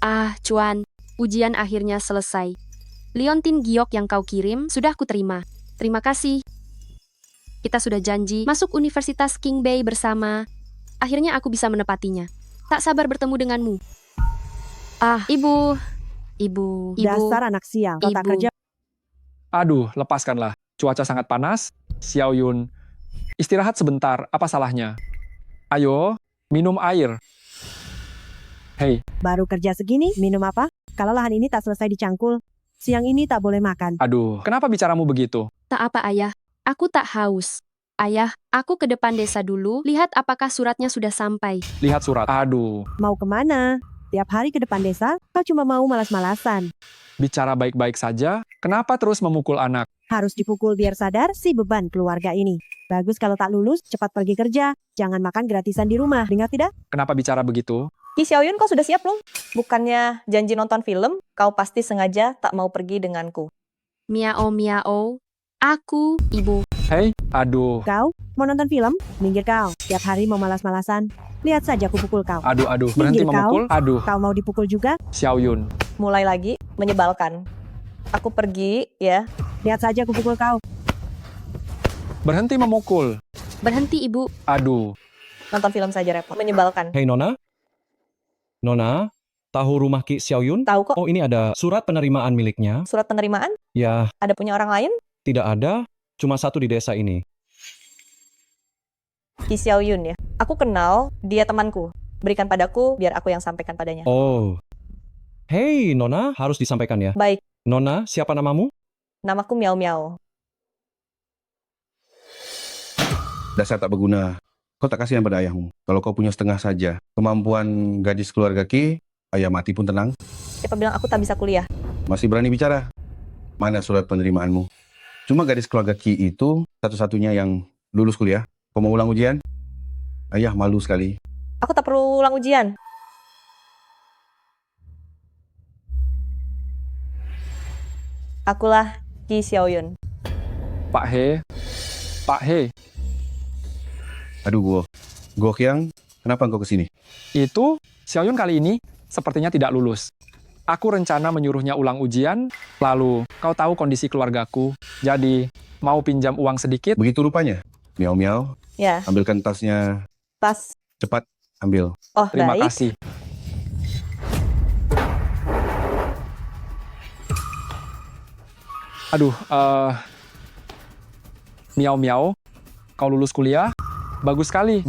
Ah, Cuan, ujian akhirnya selesai. Liontin giok yang kau kirim sudah kuterima. Terima kasih. Kita sudah janji masuk Universitas King Bay bersama. Akhirnya aku bisa menepatinya. Tak sabar bertemu denganmu. Ah, ibu. Dasar anak sial, kau tak Ibu. kerja. Aduh, lepaskanlah. Cuaca sangat panas. Xiao Yun, istirahat sebentar, apa salahnya? Ayo, minum air. Hei, Baru kerja segini, minum apa? Kalau lahan ini tak selesai dicangkul, siang ini tak boleh makan. aduh, kenapa bicaramu begitu? Tak apa, Ayah. Aku tak haus. Ayah, aku ke depan desa dulu, lihat apakah suratnya sudah sampai. Lihat surat. Aduh, Mau kemana? Tiap hari ke depan desa, kau cuma mau malas-malasan. bicara baik-baik saja, kenapa terus memukul anak? Harus dipukul biar sadar si beban keluarga ini. Bagus kalau tak lulus, cepat pergi kerja. Jangan makan gratisan di rumah, dengar tidak? Kenapa bicara begitu? Ki Xiaoyun, kau sudah siap belum? Bukannya janji nonton film, kau pasti sengaja tak mau pergi denganku. Miao. Aku, ibu. Hei, aduh, Kau, mau nonton film? Minggir kau. Tiap hari mau malas-malasan. Lihat saja aku pukul kau. aduh, berhenti Minggir kau. memukul. Aduh, Kau mau dipukul juga? Xiao Yun. Mulai lagi, menyebalkan. Aku pergi, ya. Lihat saja aku pukul kau. Berhenti memukul. Berhenti, ibu. Aduh, Nonton film saja repot. Menyebalkan. Hei Nona? Nona, tahu rumah Ki Xiaoyun? Tahu kok, Oh, ini ada surat penerimaan miliknya. surat penerimaan Ya, ada punya orang lain? tidak ada, cuma satu di desa ini. Ki Xiaoyun ya. Aku kenal, dia temanku. Berikan padaku, biar aku yang sampaikan padanya. Oh. Hei Nona, harus disampaikan ya. Baik, Nona, siapa namamu? namaku Miao Miao. Dasar tak berguna. Kau tak kasihan pada ayahmu. Kalau kau punya setengah saja kemampuan gadis keluarga Ki, ayah mati pun tenang. Siapa bilang aku tak bisa kuliah? Masih berani bicara? Mana surat penerimaanmu? Cuma gadis keluarga Ki itu satu-satunya yang lulus kuliah. Kau mau ulang ujian? Ayah malu sekali. Aku tak perlu ulang ujian. Akulah Ki Xiaoyun. Pak He, Aduh, Guo Qiang, kenapa engkau kesini? itu Xiao Yun kali ini sepertinya tidak lulus. Aku rencana menyuruhnya ulang ujian, lalu kau tahu kondisi keluargaku, jadi mau pinjam uang sedikit. Begitu rupanya. Miao Miao, Ya, ambilkan tasnya. tas. Cepat, ambil. Oh, Terima baik. kasih. Aduh, Miao, kau lulus kuliah? Bagus sekali.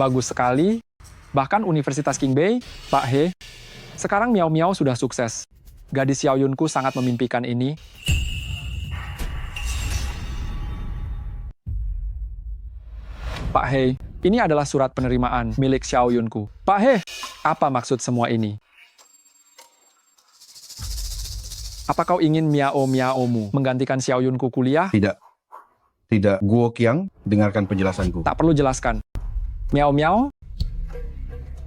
Bahkan Universitas King Bay, Pak He. Sekarang Miao sudah sukses. Gadis Xiao Yunku sangat memimpikan ini. Pak He, ini adalah surat penerimaan milik Xiao Yunku. Pak He, apa maksud semua ini? Apa kau ingin Miaomu menggantikan Xiao Yunku kuliah? Tidak. Tidak, Guo Qiang, dengarkan penjelasanku. Tak perlu jelaskan. Miao,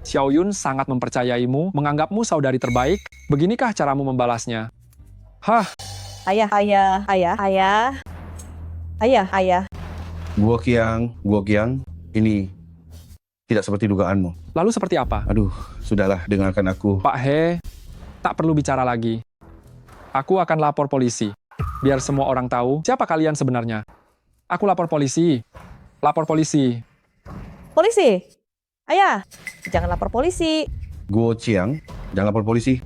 Xiao Yun sangat mempercayaimu, menganggapmu saudari terbaik. Beginikah caramu membalasnya? Hah, Ayah. Guo Qiang, ini tidak seperti dugaanmu. lalu seperti apa? Aduh, sudahlah, dengarkan aku. Pak He, tak perlu bicara lagi. Aku akan lapor polisi. Biar semua orang tahu siapa kalian sebenarnya. Aku lapor polisi. Lapor polisi. Polisi. Ayah, jangan lapor polisi. Guo Qiang, jangan lapor polisi.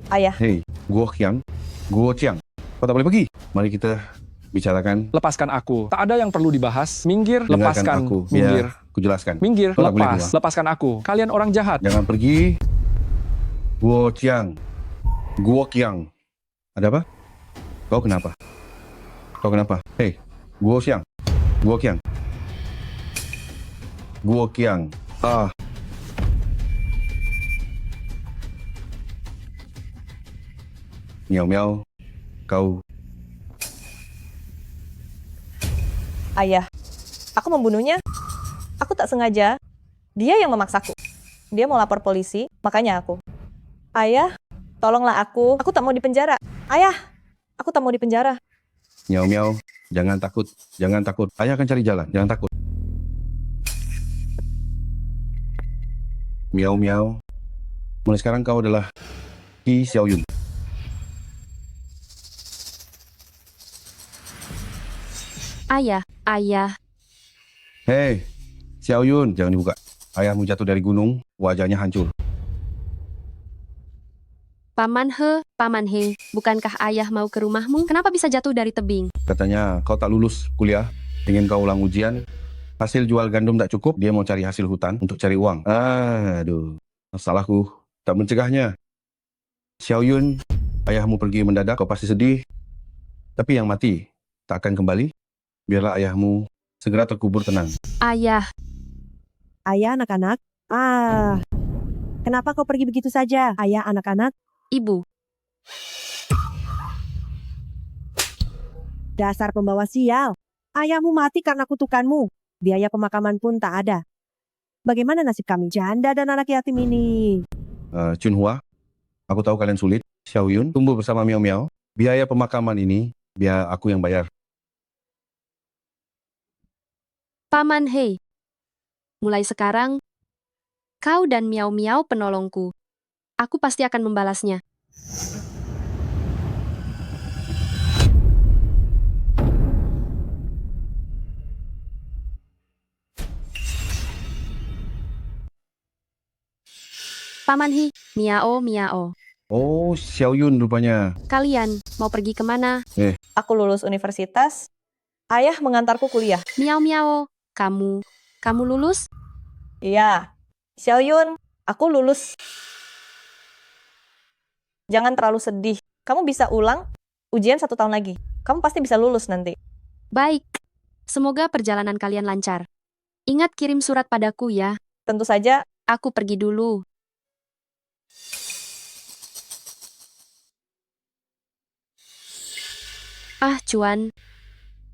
Ayah, Hei, Guo Qiang, kau tak boleh pergi. Mari kita bicarakan. Lepaskan aku. Tak ada yang perlu dibahas. Minggir, Dengarkan lepaskan. aku, Minggir. biar ku jelaskan. Minggir, Kau tak boleh lepas. keluar. Lepaskan aku. Kalian orang jahat. Jangan pergi. Guo Qiang. Ada apa? Kau kenapa? Hei, Guo Qiang. Ah, Miao, kau ayah. Aku membunuhnya. Aku tak sengaja. Dia yang memaksaku. Dia mau lapor polisi, makanya aku. Ayah, tolonglah aku. Aku tak mau dipenjara. Ayah, aku tak mau dipenjara. Miao, jangan takut. Ayah akan cari jalan, jangan takut. Miao, mulai sekarang kau adalah Ki Xiaoyun. Ayah. Hei, Xiaoyun, jangan dibuka. Ayahmu jatuh dari gunung, wajahnya hancur. Paman He, bukankah ayah mau ke rumahmu? Kenapa bisa jatuh dari tebing? Katanya kau tak lulus kuliah, ingin kau ulang ujian. Hasil jual gandum tak cukup, dia mau cari hasil hutan untuk cari uang. Aduh, salahku, tak mencegahnya. Xiaoyun, ayahmu pergi mendadak, kau pasti sedih. Tapi yang mati tak akan kembali. Biarlah ayahmu segera terkubur tenang. Ayah, Ayah anak-anak. Kenapa kau pergi begitu saja? Ayah anak-anak. ibu. Dasar pembawa sial. Ayahmu mati karena kutukanmu. Biaya pemakaman pun tak ada. Bagaimana nasib kami janda dan anak yatim ini? Chunhua, aku tahu kalian sulit. Xiaoyun, tumbuh bersama Miao Miao. Biaya pemakaman ini, biar aku yang bayar. Paman He. Mulai sekarang, kau dan Miao Miao penolongku. Aku pasti akan membalasnya. Paman He, Miao. Oh, Xiaoyun rupanya. Kalian mau pergi kemana? Aku lulus universitas. Ayah mengantarku kuliah. Miao, kamu lulus? Iya. Xiaoyun, aku lulus. Jangan terlalu sedih. Kamu bisa ulang ujian 1 tahun lagi. Kamu pasti bisa lulus nanti. Baik. Semoga perjalanan kalian lancar. Ingat kirim surat padaku ya. Tentu saja, Aku pergi dulu. Cuan.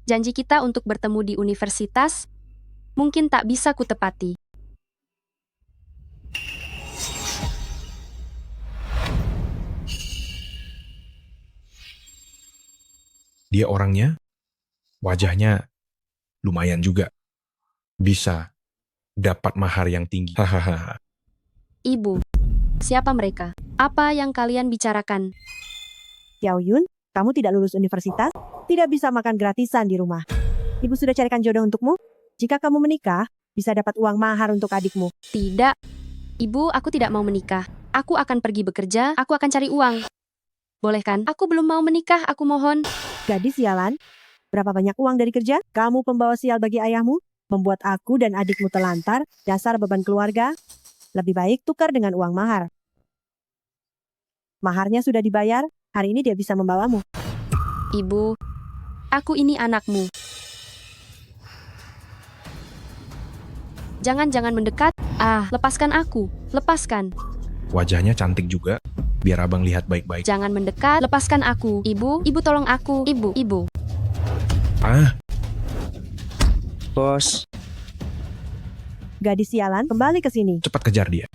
Janji kita untuk bertemu di universitas mungkin tak bisa kutepati. Dia orangnya, wajahnya lumayan juga. Bisa dapat mahar yang tinggi. Hahaha. Ibu, siapa mereka? Apa yang kalian bicarakan? Xiaoyun, kamu tidak lulus universitas, tidak bisa makan gratisan di rumah. Ibu sudah carikan jodoh untukmu. Jika kamu menikah, bisa dapat uang mahar untuk adikmu. Tidak. Ibu, aku tidak mau menikah. Aku akan pergi bekerja, aku akan cari uang. Boleh kan? Aku belum mau menikah, aku mohon. Gadis sialan, berapa banyak uang dari kerja? Kamu pembawa sial bagi ayahmu, membuat aku dan adikmu telantar, dasar beban keluarga. Lebih baik tukar dengan uang mahar. Maharnya sudah dibayar, hari ini dia bisa membawamu. Ibu, aku ini anakmu. Jangan mendekat. Lepaskan aku. Lepaskan. Wajahnya cantik juga. Biar abang lihat baik-baik. Jangan mendekat. Lepaskan aku. Ibu tolong aku. Ibu. Bos, Gadis sialan, kembali ke sini. Cepat kejar dia.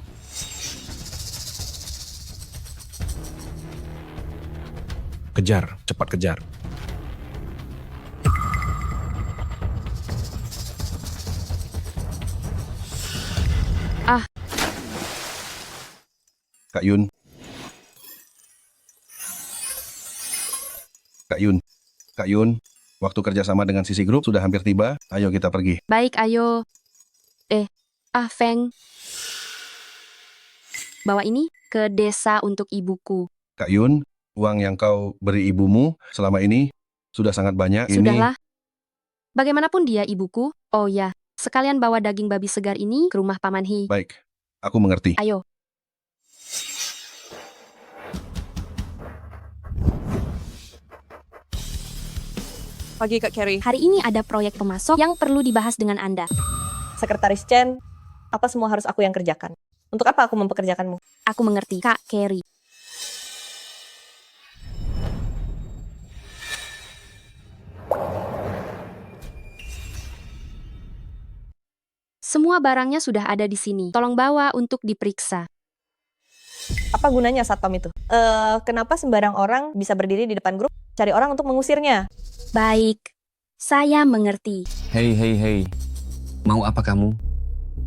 Kejar, cepat kejar. Kak Yun. Kak Yun, waktu kerjasama dengan Sisi Group sudah hampir tiba. Ayo kita pergi. Baik, ayo. Feng. Bawa ini ke desa untuk ibuku. Kak Yun, uang yang kau beri ibumu selama ini sudah sangat banyak. Sudahlah. Bagaimanapun dia ibuku. Oh ya, sekalian bawa daging babi segar ini ke rumah Paman He. Baik, aku mengerti. Ayo. pagi Kak Carrie. Hari ini ada proyek pemasok yang perlu dibahas dengan Anda. Sekretaris Chen, apa semua harus aku yang kerjakan? Untuk apa aku mempekerjakanmu? Aku mengerti, Kak Carrie. Semua barangnya sudah ada di sini. Tolong bawa untuk diperiksa. Apa gunanya satpam itu? Kenapa sembarang orang bisa berdiri di depan grup, cari orang untuk mengusirnya? Baik, saya mengerti. hei. Mau apa kamu?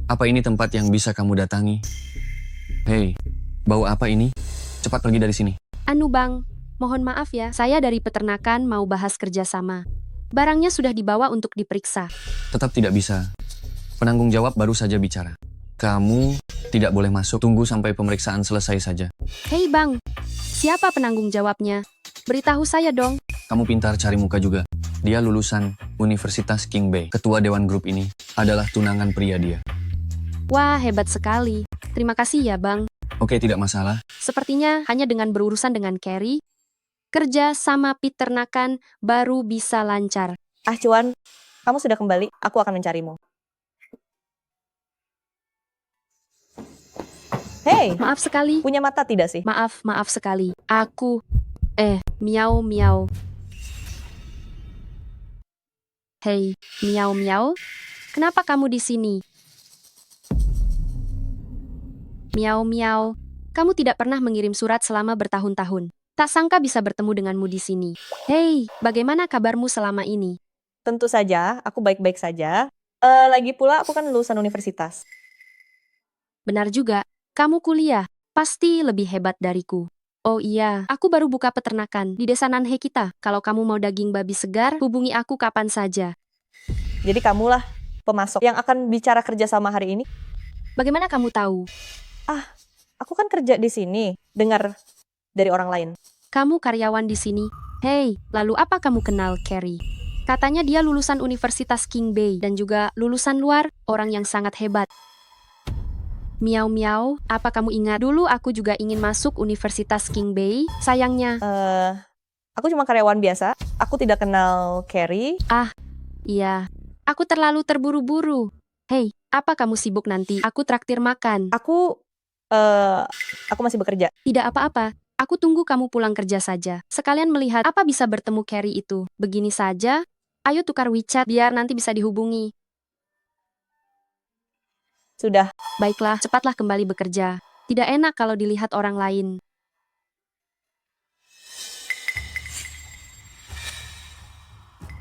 Apa ini tempat yang bisa kamu datangi? Hei, bau apa ini? Cepat pergi dari sini. Anu bang, mohon maaf ya, saya dari peternakan mau bahas kerjasama. Barangnya sudah dibawa untuk diperiksa. Tetap tidak bisa. Penanggung jawab baru saja bicara. Kamu tidak boleh masuk. Tunggu sampai pemeriksaan selesai saja. Hei bang, siapa penanggung jawabnya? Beritahu saya dong. Kamu pintar cari muka juga. Dia lulusan Universitas King Bay. Ketua Dewan Grup ini adalah tunangan pria dia. Wah, hebat sekali. Terima kasih ya bang. Oke, tidak masalah. Sepertinya hanya dengan berurusan dengan Carrie, kerja sama peternakan baru bisa lancar. Ah Cuan, kamu sudah kembali, aku akan mencarimu. Hei, Maaf sekali. punya mata tidak sih? Maaf sekali. Aku, miau miau. Hei, miau miau. Kenapa kamu di sini? Miau miau. Kamu tidak pernah mengirim surat selama bertahun-tahun. Tak sangka bisa bertemu denganmu di sini. Hei, bagaimana kabarmu selama ini? Tentu saja, aku baik-baik saja. Lagi pula aku kan lulusan universitas. Benar juga, kamu kuliah. Pasti lebih hebat dariku. Oh iya, aku baru buka peternakan di desa Nanhe kita. Kalau kamu mau daging babi segar, hubungi aku kapan saja. Jadi kamulah pemasok yang akan bicara kerjasama hari ini. Bagaimana kamu tahu? Aku kan kerja di sini, dengar dari orang lain. Kamu karyawan di sini. Hei, lalu apa kamu kenal Carrie? Katanya dia lulusan Universitas King Bay dan juga lulusan luar, orang yang sangat hebat. Miau miau, apa kamu ingat dulu aku juga ingin masuk Universitas King Bay? Sayangnya, Aku cuma karyawan biasa. Aku tidak kenal Carrie. iya, aku terlalu terburu-buru. Hei, apa kamu sibuk nanti? Aku traktir makan. Aku masih bekerja. Tidak apa-apa, aku tunggu kamu pulang kerja saja. Sekalian melihat apa bisa bertemu Carrie itu. Begini saja, ayo tukar WeChat biar nanti bisa dihubungi. Sudah. Baiklah, cepatlah kembali bekerja. Tidak enak kalau dilihat orang lain.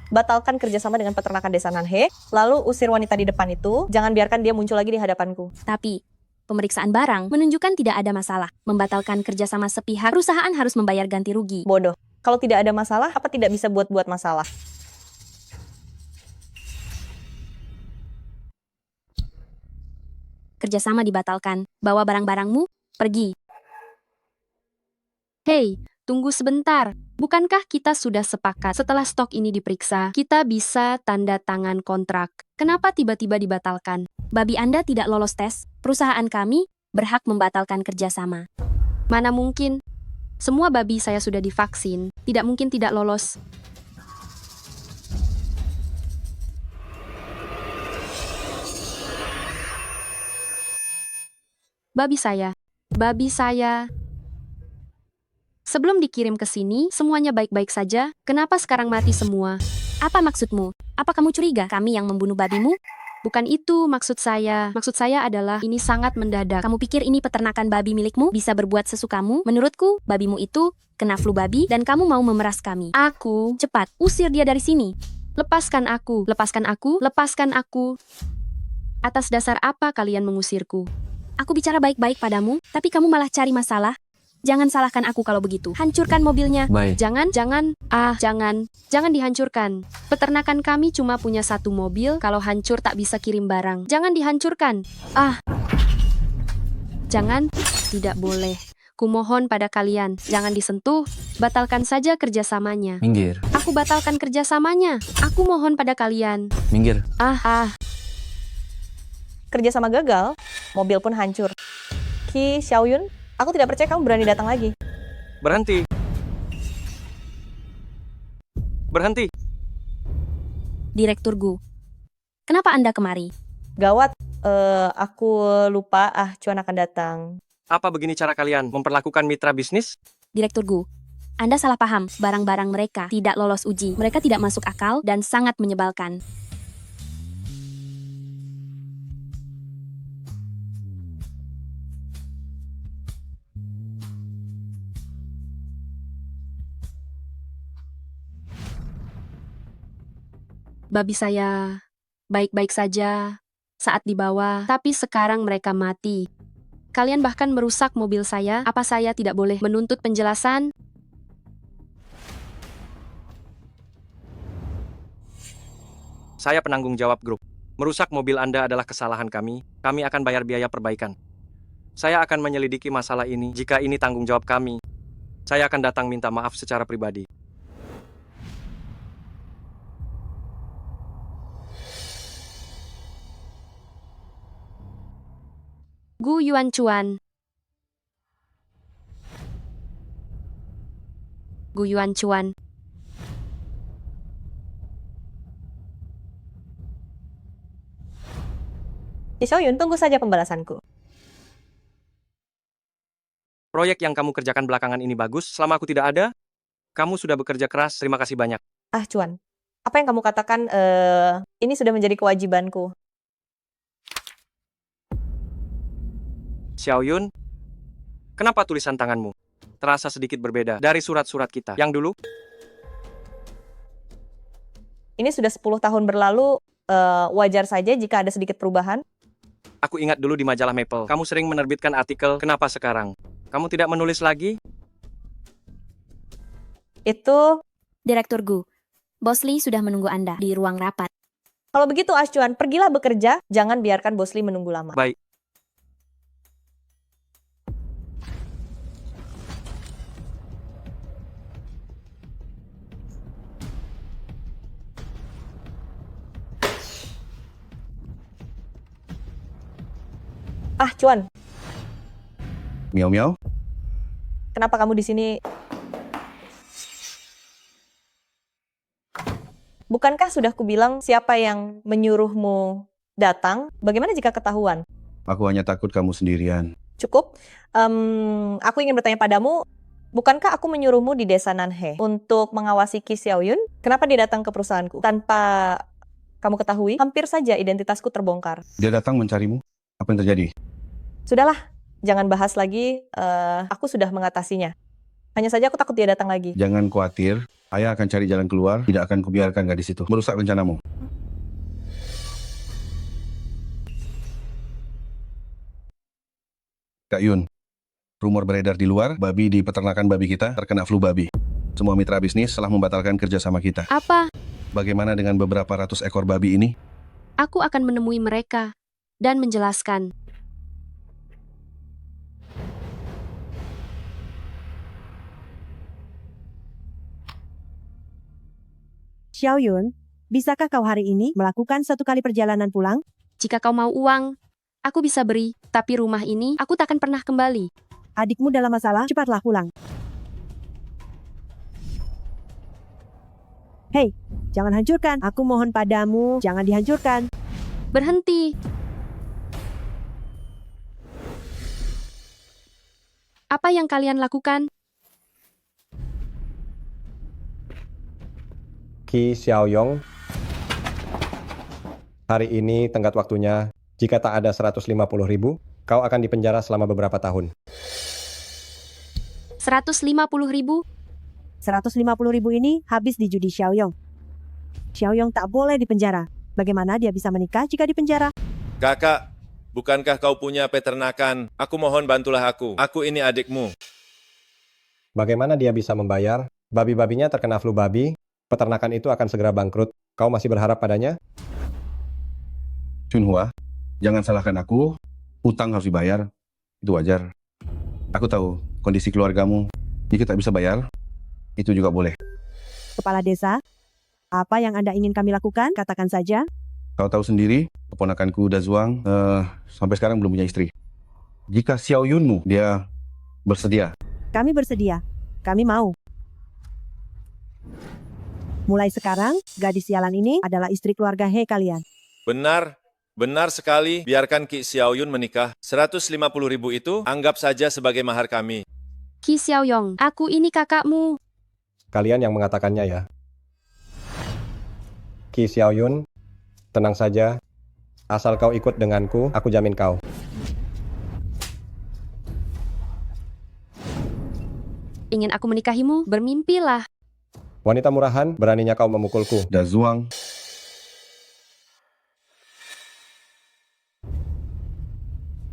Batalkan kerjasama dengan peternakan desa Nanhe, lalu usir wanita di depan itu. Jangan biarkan dia muncul lagi di hadapanku. Tapi, pemeriksaan barang menunjukkan tidak ada masalah. Membatalkan kerjasama sepihak, perusahaan harus membayar ganti rugi. Bodoh. Kalau tidak ada masalah, apa tidak bisa buat-buat masalah? Kerjasama dibatalkan. Bawa barang-barangmu, pergi. Hei, tunggu sebentar. Bukankah kita sudah sepakat setelah stok ini diperiksa, kita bisa tanda tangan kontrak? Kenapa tiba-tiba dibatalkan? Babi Anda tidak lolos tes, perusahaan kami berhak membatalkan kerjasama. Mana mungkin? Semua babi saya sudah divaksin, tidak mungkin tidak lolos. Babi saya. Sebelum dikirim ke sini, semuanya baik-baik saja. Kenapa sekarang mati semua? Apa maksudmu? Apa kamu curiga kami yang membunuh babimu? Bukan itu maksud saya. Maksud saya adalah ini sangat mendadak. Kamu pikir ini peternakan babi milikmu bisa berbuat sesukamu? Menurutku, babimu itu kena flu babi dan kamu mau memeras kami. Aku, Cepat, usir dia dari sini. lepaskan aku, lepaskan aku, lepaskan aku. Atas dasar apa kalian mengusirku? Aku bicara baik-baik padamu, tapi kamu malah cari masalah. Jangan salahkan aku kalau begitu. Hancurkan mobilnya. Baik. Jangan dihancurkan. Peternakan kami cuma punya satu mobil, kalau hancur tak bisa kirim barang. Jangan dihancurkan. Jangan, tidak boleh. Kumohon pada kalian, jangan disentuh, batalkan saja kerjasamanya. Minggir. Aku batalkan kerjasamanya. Aku mohon pada kalian. Minggir. Kerjasama gagal, mobil pun hancur. Ki Xiaoyun, aku tidak percaya kamu berani datang lagi. Berhenti. Berhenti. Direktur Gu, kenapa Anda kemari? Gawat, aku lupa. Cuan akan datang. Apa begini cara kalian memperlakukan mitra bisnis? Direktur Gu, Anda salah paham. Barang-barang mereka tidak lolos uji. Mereka tidak masuk akal dan sangat menyebalkan. Babi saya baik-baik saja saat dibawa, tapi sekarang mereka mati. Kalian bahkan merusak mobil saya. Apa saya tidak boleh menuntut penjelasan? Saya penanggung jawab grup. Merusak mobil Anda adalah kesalahan kami. Kami akan bayar biaya perbaikan. Saya akan menyelidiki masalah ini. Jika ini tanggung jawab kami, saya akan datang minta maaf secara pribadi. Gu Yuan Chuan. Gu Yuan Chuan. Xiaoyun, tunggu saja pembalasanku. Proyek yang kamu kerjakan belakangan ini bagus. Selama aku tidak ada, kamu sudah bekerja keras. Terima kasih banyak. Ah, Cuan. Apa yang kamu katakan, ini sudah menjadi kewajibanku. Xiaoyun, kenapa tulisan tanganmu terasa sedikit berbeda dari surat-surat kita yang dulu? Ini sudah 10 tahun berlalu, wajar saja jika ada sedikit perubahan. Aku ingat dulu di majalah Maple, kamu sering menerbitkan artikel. Kenapa sekarang kamu tidak menulis lagi? Itu, Direktur Gu, Bos Lee sudah menunggu Anda di ruang rapat. kalau begitu Cuan, pergilah bekerja, jangan biarkan Bos Lee menunggu lama. Baik. Ah, Cuan, Miau miau. kenapa kamu di sini? Bukankah sudah kubilang siapa yang menyuruhmu datang? Bagaimana jika ketahuan? Aku hanya takut kamu sendirian. Cukup. Aku ingin bertanya padamu, bukankah aku menyuruhmu di desa Nanhe untuk mengawasi Qi Xiaoyun? Kenapa dia datang ke perusahaanku? Tanpa kamu ketahui, hampir saja identitasku terbongkar. Dia datang mencarimu. Apa yang terjadi? Sudahlah, jangan bahas lagi. Aku sudah mengatasinya. Hanya saja aku takut dia datang lagi. Jangan khawatir. Ayah akan cari jalan keluar. Tidak akan kubiarkan gadis itu merusak rencanamu. Kak Yun, rumor beredar di luar, babi di peternakan babi kita terkena flu babi. Semua mitra bisnis telah membatalkan kerjasama kita. Apa? Bagaimana dengan beberapa ratus ekor babi ini? Aku akan menemui mereka dan menjelaskan. Xiaoyun, bisakah kau hari ini melakukan 1 kali perjalanan pulang? Jika kau mau uang, aku bisa beri, tapi rumah ini aku takkan pernah kembali. Adikmu dalam masalah, cepatlah pulang. Hei, jangan hancurkan. Aku mohon padamu, jangan dihancurkan. Berhenti. Apa yang kalian lakukan? Qi Xiaoyong, hari ini tenggat waktunya. Jika tak ada 150.000, kau akan dipenjara selama beberapa tahun. 150.000? 150.000 ini habis di judi Xiaoyong. Xiaoyong tak boleh dipenjara. Bagaimana dia bisa menikah jika dipenjara? Kakak, bukankah kau punya peternakan? Aku mohon bantulah aku. Aku ini adikmu. Bagaimana dia bisa membayar? Babi-babinya terkena flu babi, peternakan itu akan segera bangkrut. Kau masih berharap padanya? Chunhua, jangan salahkan aku. Utang harus dibayar. Itu wajar. Aku tahu kondisi keluargamu. Jika tak bisa bayar, itu juga boleh. Kepala desa, apa yang Anda ingin kami lakukan? Katakan saja. Kau tahu sendiri, keponakanku Dazuang sampai sekarang belum punya istri. Jika Xiaoyunmu, dia bersedia. Kami bersedia. Kami mau. Mulai sekarang, gadis sialan ini adalah istri keluarga He kalian. Benar, benar sekali. Biarkan Qi Xiaoyun menikah. 150.000 itu anggap saja sebagai mahar kami. Qi Xiaoyong, aku ini kakakmu. Kalian yang mengatakannya ya. Qi Xiaoyun, tenang saja. Asal kau ikut denganku, aku jamin kau. Ingin aku menikahimu? Bermimpilah. Wanita murahan, beraninya kau memukulku. Dazuang,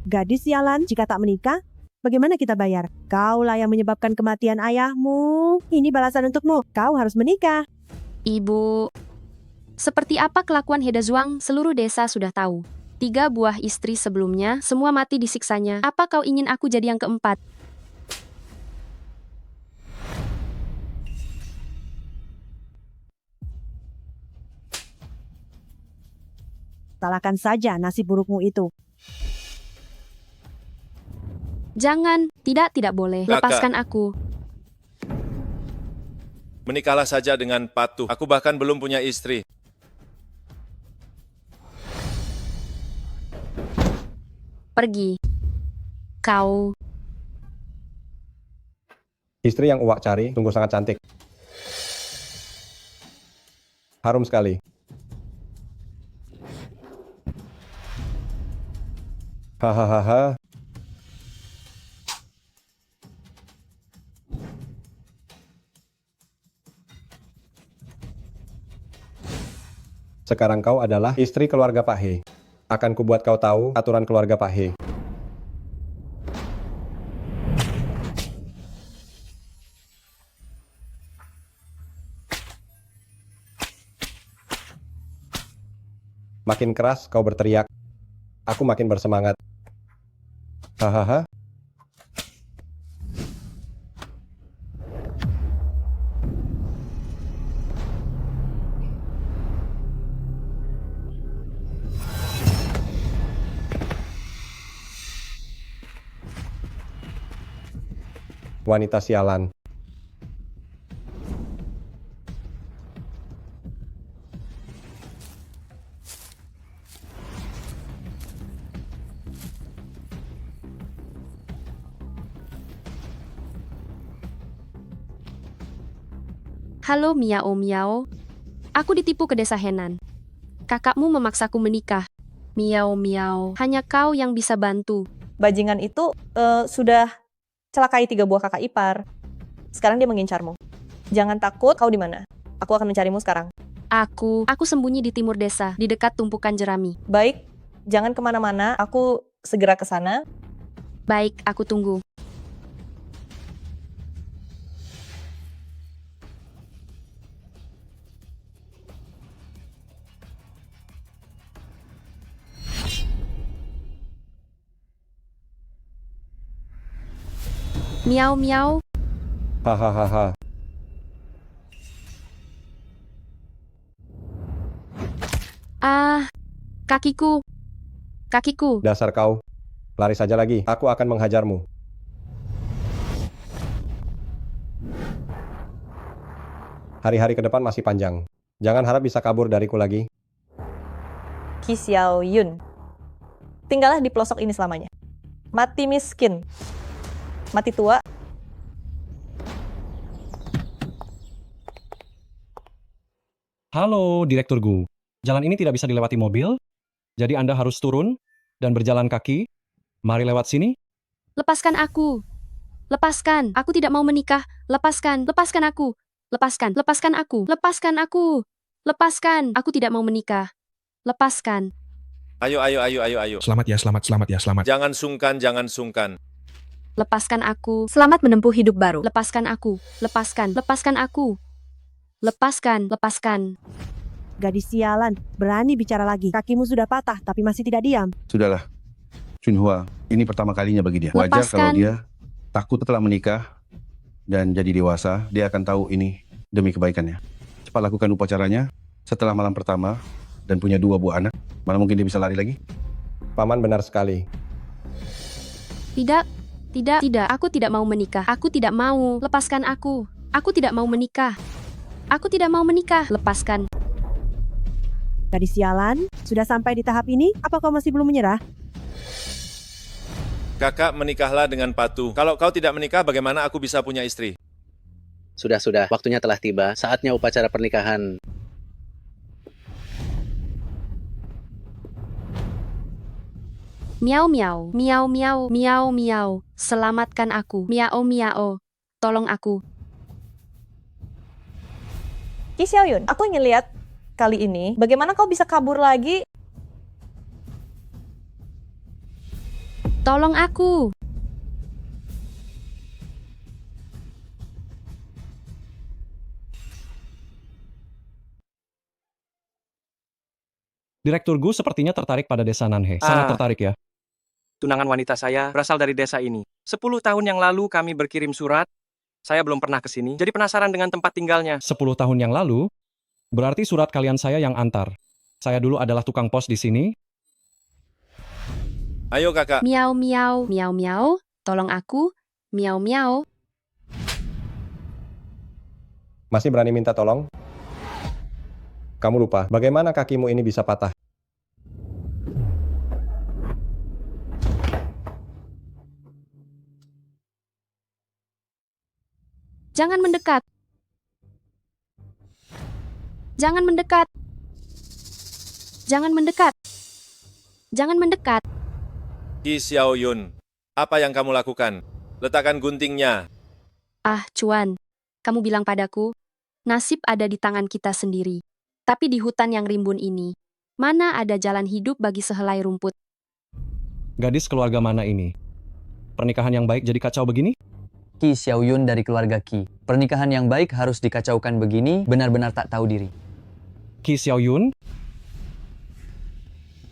Gadis sialan, jika tak menikah, bagaimana kita bayar? Kaulah yang menyebabkan kematian ayahmu. Ini balasan untukmu. Kau harus menikah. Ibu, seperti apa kelakuan Heda Zhuang, seluruh desa sudah tahu. 3 buah istri sebelumnya, semua mati disiksanya. Apa kau ingin aku jadi yang keempat? Salahkan saja nasib burukmu itu. Jangan, tidak boleh. Kakak. Lepaskan aku. Menikahlah saja dengan Patu. Aku bahkan belum punya istri. Pergi. Kau. Istri yang Uwak cari sungguh sangat cantik. Harum sekali. Hahaha. Sekarang kau adalah istri keluarga Pak He. Akan kubuat kau tahu aturan keluarga Pak He. Makin keras kau berteriak, aku makin bersemangat. Hahaha. Wanita sialan. Halo Miao Miao. Aku ditipu ke desa Henan. Kakakmu memaksaku menikah. Miao Miao, hanya kau yang bisa bantu. Bajingan itu sudah celakai 3 buah kakak ipar. Sekarang dia mengincarmu. Jangan takut, kau di mana? Aku akan mencarimu sekarang. Aku sembunyi di timur desa, di dekat tumpukan jerami. Baik, jangan kemana-mana, aku segera ke sana. Baik, aku tunggu. Miao Miao. Hahaha. Ah, kakiku. Kakiku. Dasar kau. Lari saja lagi, aku akan menghajarmu. Hari-hari ke depan masih panjang. Jangan harap bisa kabur dariku lagi. Qi Xiaoyun. Tinggallah di pelosok ini selamanya. Mati miskin. Mati tua. Halo, Direktur Gu. Jalan ini tidak bisa dilewati mobil, jadi Anda harus turun dan berjalan kaki. Mari lewat sini. Lepaskan aku. Lepaskan. Aku tidak mau menikah. Lepaskan. Lepaskan aku. Lepaskan. Lepaskan aku. Lepaskan aku. Lepaskan. Aku tidak mau menikah. Lepaskan. Ayo. Selamat ya, selamat. Jangan sungkan. Lepaskan aku. Selamat menempuh hidup baru. Lepaskan aku. Lepaskan. Lepaskan aku. Lepaskan. Gadis sialan, berani bicara lagi. Kakimu sudah patah, tapi masih tidak diam. Sudahlah. Chunhua, ini pertama kalinya bagi dia. Wajar kalau dia takut setelah menikah dan jadi dewasa, dia akan tahu ini demi kebaikannya. Cepat lakukan upacaranya setelah malam pertama dan punya 2 buah anak. Mana mungkin dia bisa lari lagi? Paman benar sekali. Tidak. Aku tidak mau menikah. Aku tidak mau. Lepaskan aku. Aku tidak mau menikah. Aku tidak mau menikah. Lepaskan. Gadis sialan, sudah sampai di tahap ini, apa kau masih belum menyerah? Kakak, menikahlah dengan Patu. Kalau kau tidak menikah, bagaimana aku bisa punya istri? Sudah, waktunya telah tiba. Saatnya upacara pernikahan. Miao Miao. Miao Miao. Miao Miao. Selamatkan aku. Miao Miao. Tolong aku. Qi Xiaoyun, aku ingin lihat kali ini bagaimana kau bisa kabur lagi. Tolong aku. Direktur Gu sepertinya tertarik pada desa Nanhe. Sangat tertarik ya. Tunangan wanita saya berasal dari desa ini. 10 tahun yang lalu kami berkirim surat. Saya belum pernah ke sini, jadi penasaran dengan tempat tinggalnya. 10 tahun yang lalu, berarti surat kalian saya yang antar. Saya dulu adalah tukang pos di sini. Ayo kakak. Miau miau, miau miau. Tolong aku. Miau miau. Masih berani minta tolong? Kamu lupa, bagaimana kakimu ini bisa patah? Jangan mendekat. Jangan mendekat. Jangan mendekat. Jangan mendekat. Ki Xiaoyun, apa yang kamu lakukan? Letakkan guntingnya. Ah, Cuan. Kamu bilang padaku, nasib ada di tangan kita sendiri. Tapi di hutan yang rimbun ini, mana ada jalan hidup bagi sehelai rumput? Gadis keluarga mana ini? Pernikahan yang baik jadi kacau begini? Ki Xiaoyun dari keluarga Ki. Pernikahan yang baik harus dikacaukan begini, benar-benar tak tahu diri. Ki Xiaoyun?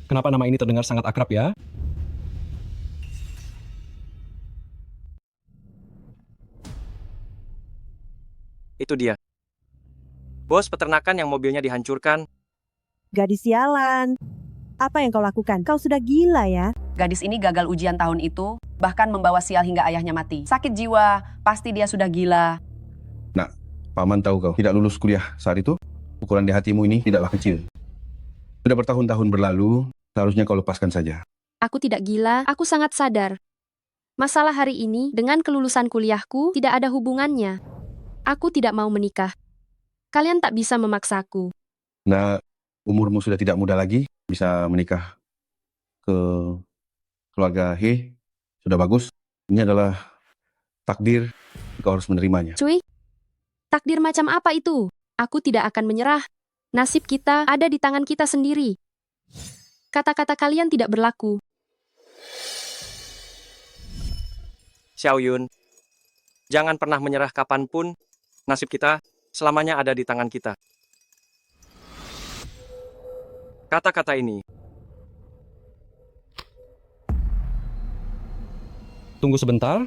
Kenapa nama ini terdengar sangat akrab ya? Itu dia. Bos peternakan yang mobilnya dihancurkan. Gadis sialan. Apa yang kau lakukan? Kau sudah gila ya? Gadis ini gagal ujian tahun itu, bahkan membawa sial hingga ayahnya mati. Sakit jiwa, pasti dia sudah gila. Nak, Paman tahu kau tidak lulus kuliah saat itu? Ukuran di hatimu ini tidaklah kecil. Sudah bertahun-tahun berlalu, seharusnya kau lepaskan saja. Aku tidak gila, aku sangat sadar. Masalah hari ini dengan kelulusan kuliahku tidak ada hubungannya. Aku tidak mau menikah. Kalian tak bisa memaksaku. Nah, umurmu sudah tidak muda lagi, bisa menikah ke keluarga He, sudah bagus. Ini adalah takdir, kau harus menerimanya. Cuy, takdir macam apa itu? Aku tidak akan menyerah. Nasib kita ada di tangan kita sendiri. Kata-kata kalian tidak berlaku. Xiaoyun, jangan pernah menyerah kapanpun. Nasib kita selamanya ada di tangan kita. Kata-kata ini. Tunggu sebentar.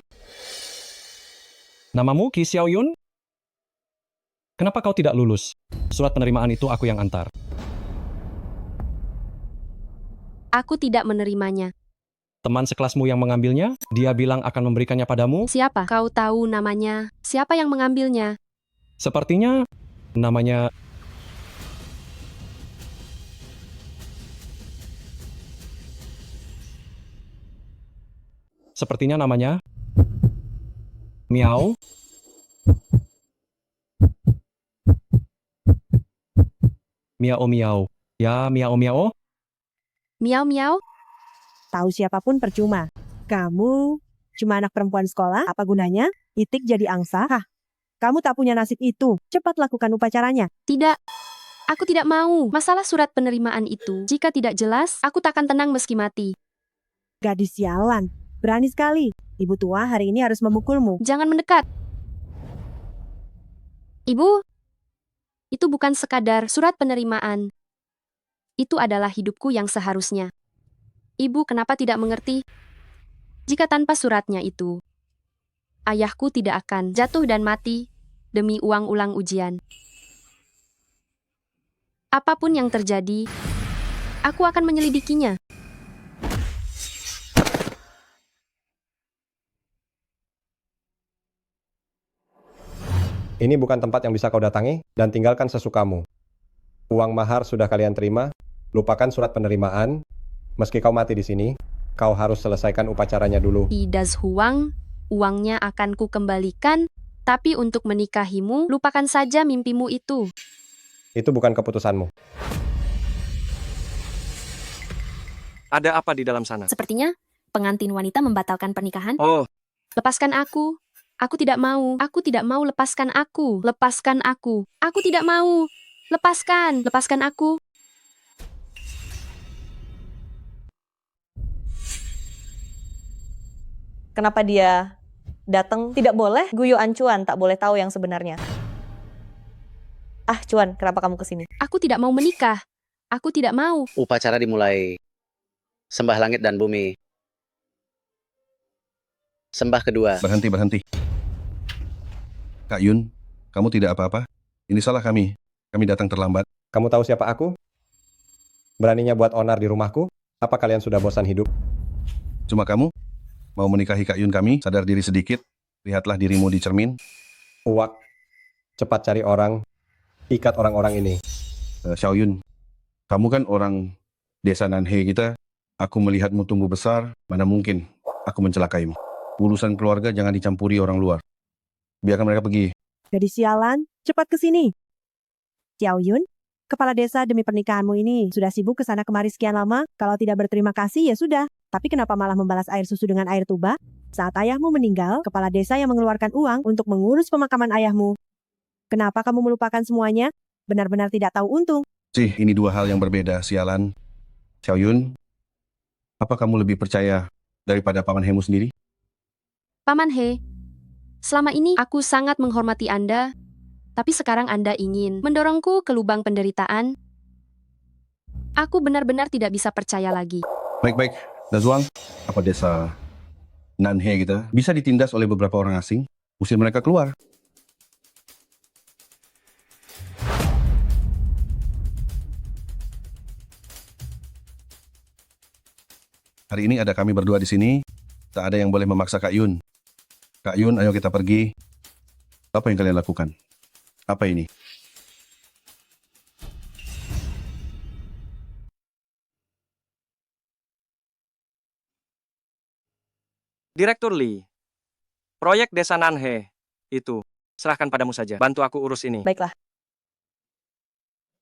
Namamu Ki Xiaoyun? Kenapa kau tidak lulus? Surat penerimaan itu aku yang antar. Aku tidak menerimanya. Teman sekelasmu yang mengambilnya, dia bilang akan memberikannya padamu. Siapa? Kau tahu namanya? Siapa yang mengambilnya? Sepertinya namanya... Sepertinya namanya... Miao. Miao Miao. Ya, Miao Miao. Miau miau. Tahu siapapun percuma. Kamu cuma anak perempuan sekolah, apa gunanya? Itik jadi angsa? Hah? Kamu tak punya nasib itu. Cepat lakukan upacaranya. Tidak. Aku tidak mau. Masalah surat penerimaan itu, jika tidak jelas, aku takkan tenang meski mati. Gadis sialan. Berani sekali. Ibu tua hari ini harus memukulmu. Jangan mendekat. Ibu, itu bukan sekadar surat penerimaan. Itu adalah hidupku yang seharusnya. Ibu kenapa tidak mengerti? Jika tanpa suratnya itu, ayahku tidak akan jatuh dan mati demi uang ulang ujian. Apapun yang terjadi, aku akan menyelidikinya. Ini bukan tempat yang bisa kau datangi dan tinggalkan sesukamu. Uang mahar sudah kalian terima, lupakan surat penerimaan. Meski kau mati di sini, kau harus selesaikan upacaranya dulu. Idas Huang, uangnya akan ku kembalikan, tapi untuk menikahimu, lupakan saja mimpimu itu. Itu bukan keputusanmu. Ada apa di dalam sana? Sepertinya pengantin wanita membatalkan pernikahan. Oh, Lepaskan aku. Aku tidak mau. Aku tidak mau, lepaskan aku. Lepaskan aku. Aku tidak mau. Lepaskan. Lepaskan aku. Kenapa dia datang? Tidak boleh guyuan Cuan, tak boleh tahu yang sebenarnya. Ah, Cuan, kenapa kamu kesini? Aku tidak mau menikah. Aku tidak mau. Upacara dimulai. Sembah langit dan bumi. Sembah kedua. Berhenti. Kak Yun, kamu tidak apa-apa? Ini salah kami. Kami datang terlambat. Kamu tahu siapa aku? Beraninya buat onar di rumahku? Apa kalian sudah bosan hidup? Cuma kamu? Mau menikahi Kak Yun kami? Sadar diri sedikit. Lihatlah dirimu di cermin. Uwak, cepat cari orang. Ikat orang-orang ini. Xiao Yun, kamu kan orang desa Nanhe kita. Aku melihatmu tumbuh besar. Mana mungkin aku mencelakaimu. Urusan keluarga jangan dicampuri orang luar. Biarkan mereka pergi. Gadis sialan, cepat ke sini. Xiao Yun, kepala desa demi pernikahanmu ini sudah sibuk ke sana kemari sekian lama. Kalau tidak berterima kasih ya sudah. Tapi kenapa malah membalas air susu dengan air tuba? Saat ayahmu meninggal, kepala desa yang mengeluarkan uang untuk mengurus pemakaman ayahmu. Kenapa kamu melupakan semuanya? Benar-benar tidak tahu untung. Ini dua hal yang berbeda, sialan. Xiao Yun, apa kamu lebih percaya daripada Paman Hemu sendiri? Paman He, selama ini aku sangat menghormati Anda, tapi sekarang Anda ingin mendorongku ke lubang penderitaan. Aku benar-benar tidak bisa percaya lagi. Baik-baik, Dazuang, apa desa Nanhe kita bisa ditindas oleh beberapa orang asing? Usir mereka keluar. Hari ini ada kami berdua di sini. Tak ada yang boleh memaksa Kak Yun. Kak Yun, ayo kita pergi. Apa yang kalian lakukan? Apa ini? Direktur Lee, proyek Desa Nanhe itu serahkan padamu saja. Bantu aku urus ini. Baiklah.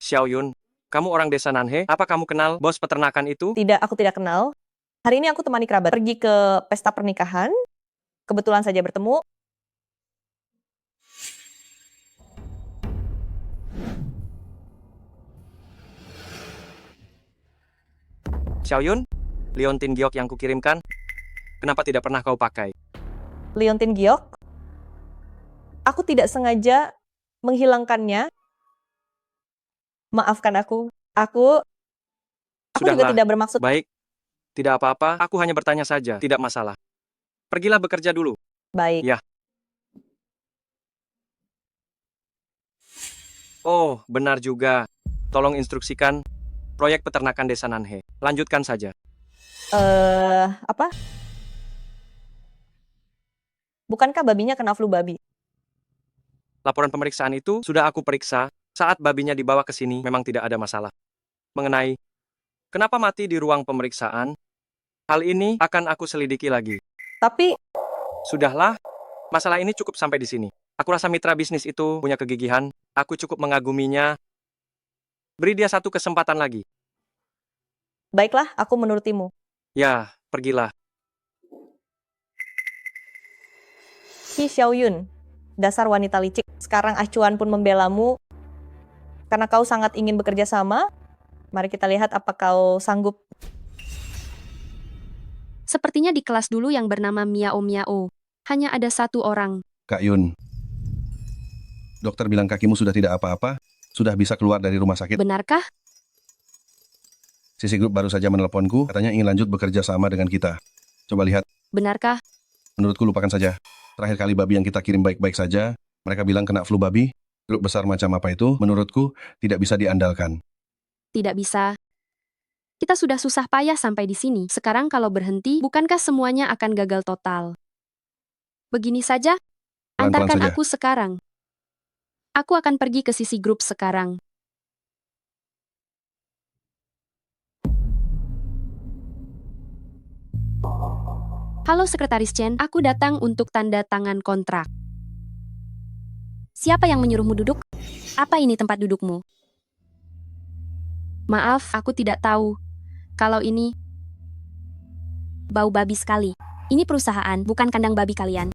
Xiao Yun, kamu orang Desa Nanhe? Apa kamu kenal bos peternakan itu? Tidak, aku tidak kenal. Hari ini aku temani kerabat pergi ke pesta pernikahan. Kebetulan saja bertemu. Xiao Yun, liontin giok yang kukirimkan, kenapa tidak pernah kau pakai? Liontin giok? Aku tidak sengaja menghilangkannya. Maafkan aku. Aku juga Sudahlah. tidak bermaksud. Baik, tidak apa-apa, aku hanya bertanya saja, tidak masalah. Pergilah bekerja dulu. Baik. Ya. Oh, benar juga. Tolong instruksikan proyek peternakan Desa Nanhe. Lanjutkan saja. Apa? Bukankah babinya kena flu babi? Laporan pemeriksaan itu sudah aku periksa. Saat babinya dibawa ke sini, memang tidak ada masalah. Mengenai kenapa mati di ruang pemeriksaan, hal ini akan aku selidiki lagi. Tapi Sudahlah, masalah ini cukup sampai di sini. Aku rasa mitra bisnis itu punya kegigihan. Aku cukup mengaguminya. Beri dia satu kesempatan lagi. baiklah, aku menurutimu. Ya, pergilah. Hi Xiao Yun, dasar wanita licik. Sekarang acuan pun membelamu karena kau sangat ingin bekerja sama. Mari kita lihat apa kau sanggup. Sepertinya di kelas dulu yang bernama Miao Miao, hanya ada satu orang. Kak Yun, dokter bilang kakimu sudah tidak apa-apa, sudah bisa keluar dari rumah sakit. Benarkah? Sisi grup baru saja menelponku, katanya ingin lanjut bekerja sama dengan kita. Coba lihat. Benarkah? Menurutku lupakan saja. Terakhir kali babi yang kita kirim baik-baik saja, mereka bilang kena flu babi. Grup besar macam apa itu, menurutku tidak bisa diandalkan. Tidak bisa. Kita sudah susah payah sampai di sini. Sekarang kalau berhenti, bukankah semuanya akan gagal total? Begini saja, Pelan-pelan antarkan saja. aku sekarang. Aku akan pergi ke sisi grup sekarang. Halo Sekretaris Chen, aku datang untuk tanda tangan kontrak. Siapa yang menyuruhmu duduk? Apa ini tempat dudukmu? Maaf, aku tidak tahu. Kalau ini bau babi sekali. Ini perusahaan, bukan kandang babi kalian.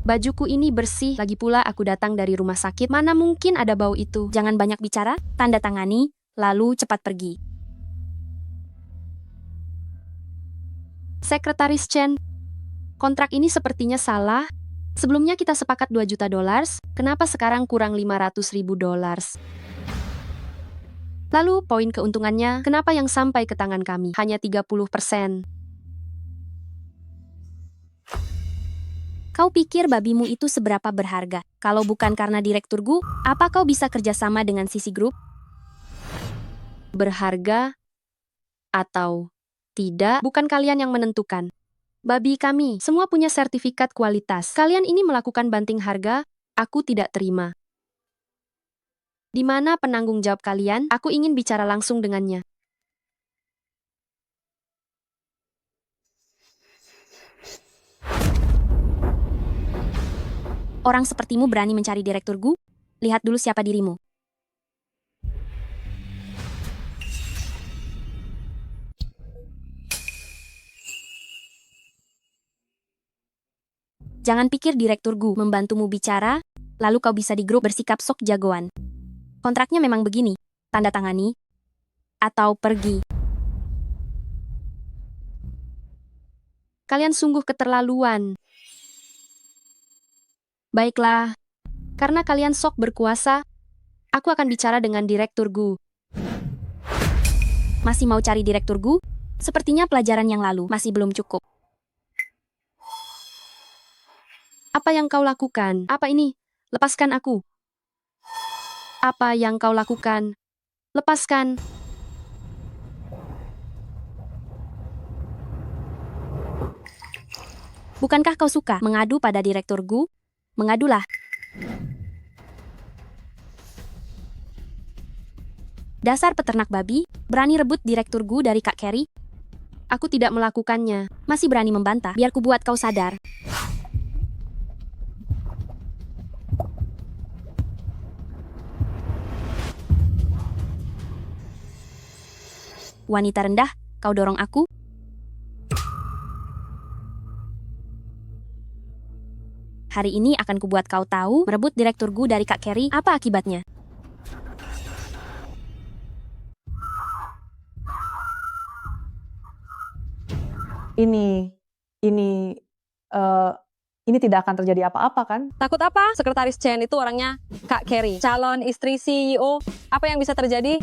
Bajuku ini bersih, lagi pula aku datang dari rumah sakit. Mana mungkin ada bau itu? Jangan banyak bicara, tanda tangani, lalu cepat pergi. Sekretaris Chen, Kontrak ini sepertinya salah. Sebelumnya kita sepakat 2 juta dolar, kenapa sekarang kurang 500 ribu dolar? Lalu poin keuntungannya, kenapa yang sampai ke tangan kami hanya 30%? Kau pikir babimu itu seberapa berharga? Kalau bukan karena Direktur Gu, apa kau bisa kerjasama dengan Sisi Group? Berharga atau tidak, bukan kalian yang menentukan. Babi kami, semua punya sertifikat kualitas. Kalian ini melakukan banting harga, aku tidak terima. Di mana penanggung jawab kalian? Aku ingin bicara langsung dengannya. Orang sepertimu berani mencari Direktur Gu? Lihat dulu siapa dirimu. Jangan pikir Direktur Gu membantumu bicara, lalu kau bisa di grup bersikap sok jagoan. Kontraknya memang begini, tanda tangani, atau pergi. Kalian sungguh keterlaluan. Baiklah, karena kalian sok berkuasa, aku akan bicara dengan Direktur Gu. Masih mau cari Direktur Gu? Sepertinya pelajaran yang lalu masih belum cukup. Apa yang kau lakukan? Apa ini? Lepaskan aku. Apa yang kau lakukan? Lepaskan. Bukankah kau suka mengadu pada Direktur Gu? Mengadulah. Dasar peternak babi, berani rebut Direktur Gu dari Kak Carrie? Aku tidak melakukannya. Masih berani membantah, biar ku buat kau sadar. Wanita rendah, kau dorong aku? Hari ini akan kubuat kau tahu, merebut Direktur Gu dari Kak Carrie, apa akibatnya. Ini tidak akan terjadi apa-apa kan? Takut apa? Sekretaris Chen itu orangnya Kak Carrie, calon istri CEO. Apa yang bisa terjadi?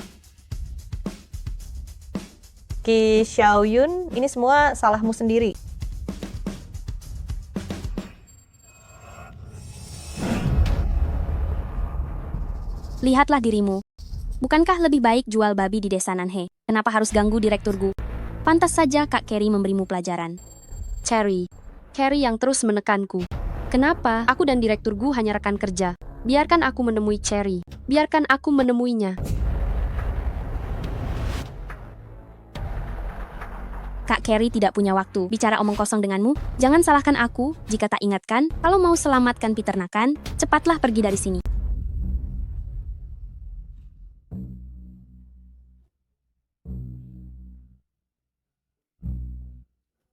Ki Xiaoyun, ini semua salahmu sendiri. Lihatlah dirimu. Bukankah lebih baik jual babi di desa Nanhe? Kenapa harus ganggu Direktur Gu? Pantas saja Kak Carrie memberimu pelajaran. Carrie yang terus menekanku. Kenapa? Aku dan Direktur Gu hanya rekan kerja. Biarkan aku menemui Cherry. Biarkan aku menemuinya. Kak Carrie tidak punya waktu bicara omong kosong denganmu. Jangan salahkan aku jika tak ingatkan. Kalau mau selamatkan peternakan, cepatlah pergi dari sini.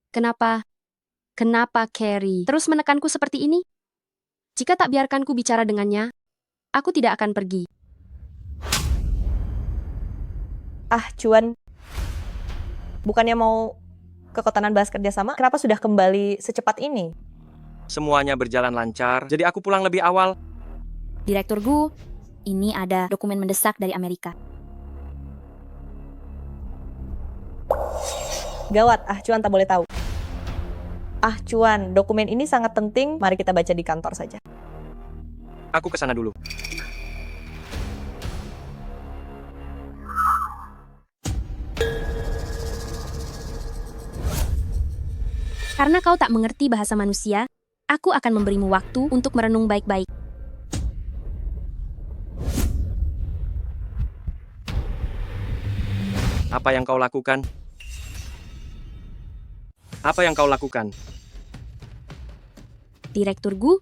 Kenapa Carrie terus menekanku seperti ini? Jika tak biarkanku bicara dengannya, aku tidak akan pergi. Cuan, bukannya mau ke Kotanan bahas kerjasama, kenapa sudah kembali secepat ini? Semuanya berjalan lancar, jadi aku pulang lebih awal. Direktur Gu, ini ada dokumen mendesak dari Amerika. Gawat, Cuan tak boleh tahu. Cuan, dokumen ini sangat penting, mari kita baca di kantor saja. Aku ke sana dulu. Karena kau tak mengerti bahasa manusia, aku akan memberimu waktu untuk merenung baik-baik. Apa yang kau lakukan? Apa yang kau lakukan? Direktur Gu,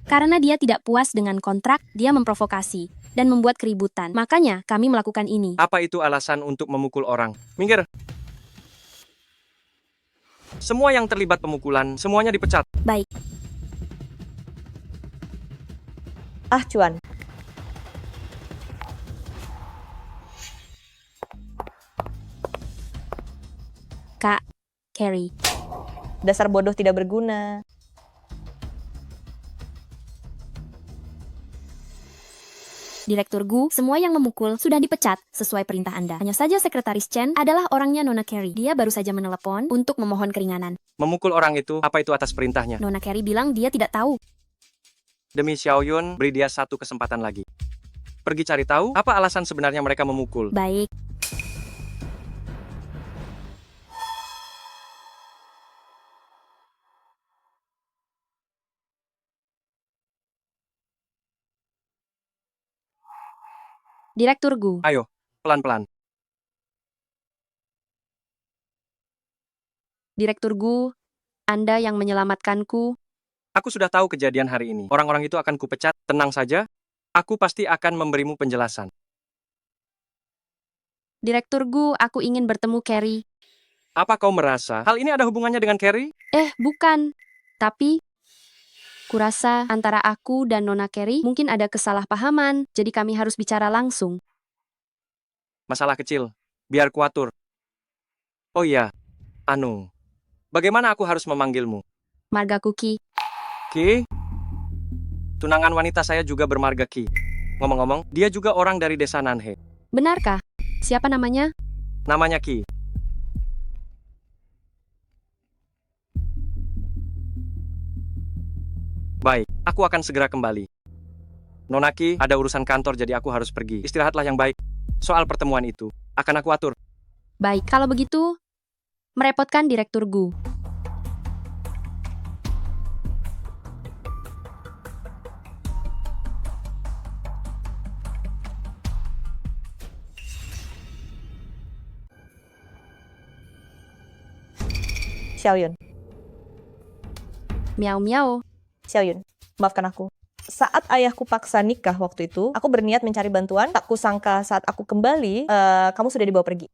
karena dia tidak puas dengan kontrak, dia memprovokasi dan membuat keributan. Makanya kami melakukan ini. Apa itu alasan untuk memukul orang? Minggir. Semua yang terlibat pemukulan, semuanya dipecat. Baik. Cuan. Kak Carrie. Dasar bodoh tidak berguna. Direktur Gu, semua yang memukul sudah dipecat sesuai perintah Anda. Hanya saja Sekretaris Chen adalah orangnya Nona Carey. Dia baru saja menelepon untuk memohon keringanan. Memukul orang itu, apa itu atas perintahnya? Nona Carey bilang dia tidak tahu. Demi Xiaoyun, beri dia satu kesempatan lagi. Pergi cari tahu, apa alasan sebenarnya mereka memukul. Baik. Direktur Gu. Ayo, pelan-pelan. Direktur Gu, Anda yang menyelamatkanku. Aku sudah tahu kejadian hari ini. Orang-orang itu akan kupecat. Tenang saja. Aku pasti akan memberimu penjelasan. Direktur Gu, aku ingin bertemu Carey. Apa kau merasa hal ini ada hubungannya dengan Carey? Bukan. Tapi, kurasa antara aku dan Nona Carey mungkin ada kesalahpahaman, jadi kami harus bicara langsung. Masalah kecil. Biar kuatur. Oh iya, Anu. Bagaimana aku harus memanggilmu? Marga Kuki. Ki? Tunangan wanita saya juga bermarga Ki. Ngomong-ngomong, dia juga orang dari desa Nanhe. Benarkah? Siapa namanya? Namanya Ki. Baik, aku akan segera kembali. Nona Ki, ada urusan kantor jadi aku harus pergi. Istirahatlah yang baik. Soal pertemuan itu, akan aku atur. Baik, kalau begitu, merepotkan Direktur Gu. Xiaoyun. Miau-miau. Xiaoyun, maafkan aku. Saat ayahku paksa nikah waktu itu, aku berniat mencari bantuan. Tak kusangka saat aku kembali, kamu sudah dibawa pergi.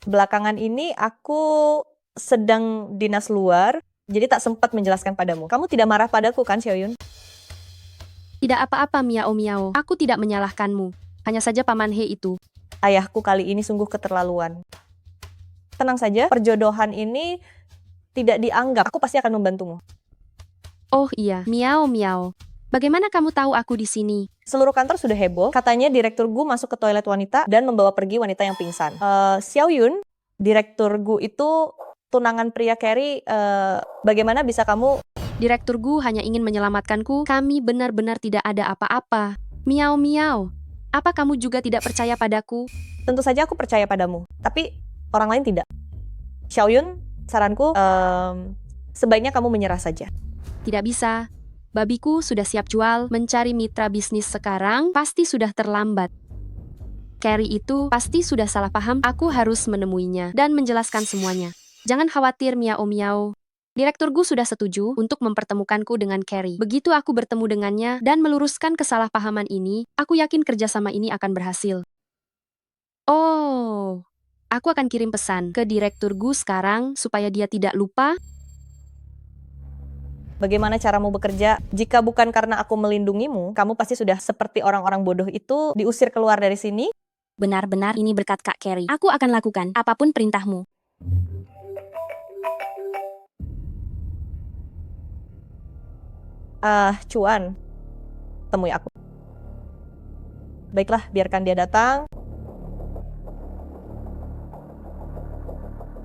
Belakangan ini aku sedang dinas luar, jadi tak sempat menjelaskan padamu. Kamu tidak marah padaku kan, Xiaoyun? Tidak apa-apa, miau-miau. Aku tidak menyalahkanmu. Hanya saja Paman He itu. Ayahku kali ini sungguh keterlaluan. Tenang saja, perjodohan ini tidak dianggap. Aku pasti akan membantumu. Oh iya, miau-miau. Bagaimana kamu tahu aku di sini? Seluruh kantor sudah heboh. Katanya Direktur Gu masuk ke toilet wanita dan membawa pergi wanita yang pingsan. Xiaoyun, Direktur Gu itu tunangan pria Carey. Bagaimana bisa kamu... Direktur Gu hanya ingin menyelamatkanku. Kami benar-benar tidak ada apa-apa. Miau-miau. Apa kamu juga tidak percaya padaku? Tentu saja aku percaya padamu. Tapi orang lain tidak. Xiaoyun, saranku, sebaiknya kamu menyerah saja. Tidak bisa. Babiku sudah siap jual, mencari mitra bisnis sekarang pasti sudah terlambat. Carey itu pasti sudah salah paham, aku harus menemuinya dan menjelaskan semuanya. Jangan khawatir, miau-miau. Direktur Gu sudah setuju untuk mempertemukanku dengan Carey. Begitu aku bertemu dengannya dan meluruskan kesalahpahaman ini, aku yakin kerjasama ini akan berhasil. Oh, aku akan kirim pesan ke Direktur Gu sekarang supaya dia tidak lupa. Bagaimana caramu bekerja? Jika bukan karena aku melindungimu, kamu pasti sudah seperti orang-orang bodoh itu diusir keluar dari sini. Benar-benar ini berkat Kak Carey. Aku akan lakukan apapun perintahmu. Cuan, temui aku. Baiklah, biarkan dia datang.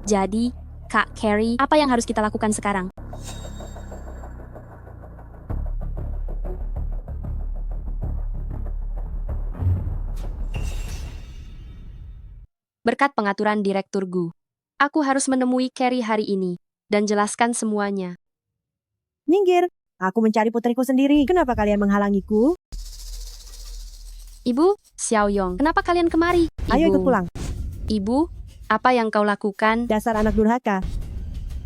Jadi, Kak Carey, apa yang harus kita lakukan sekarang? Berkat pengaturan Direktur Gu, aku harus menemui Carey hari ini dan jelaskan semuanya. Minggir, aku mencari putriku sendiri. Kenapa kalian menghalangiku? Ibu, Xiaoyong, kenapa kalian kemari? Ayo ikut pulang. Ibu, apa yang kau lakukan? Dasar anak durhaka.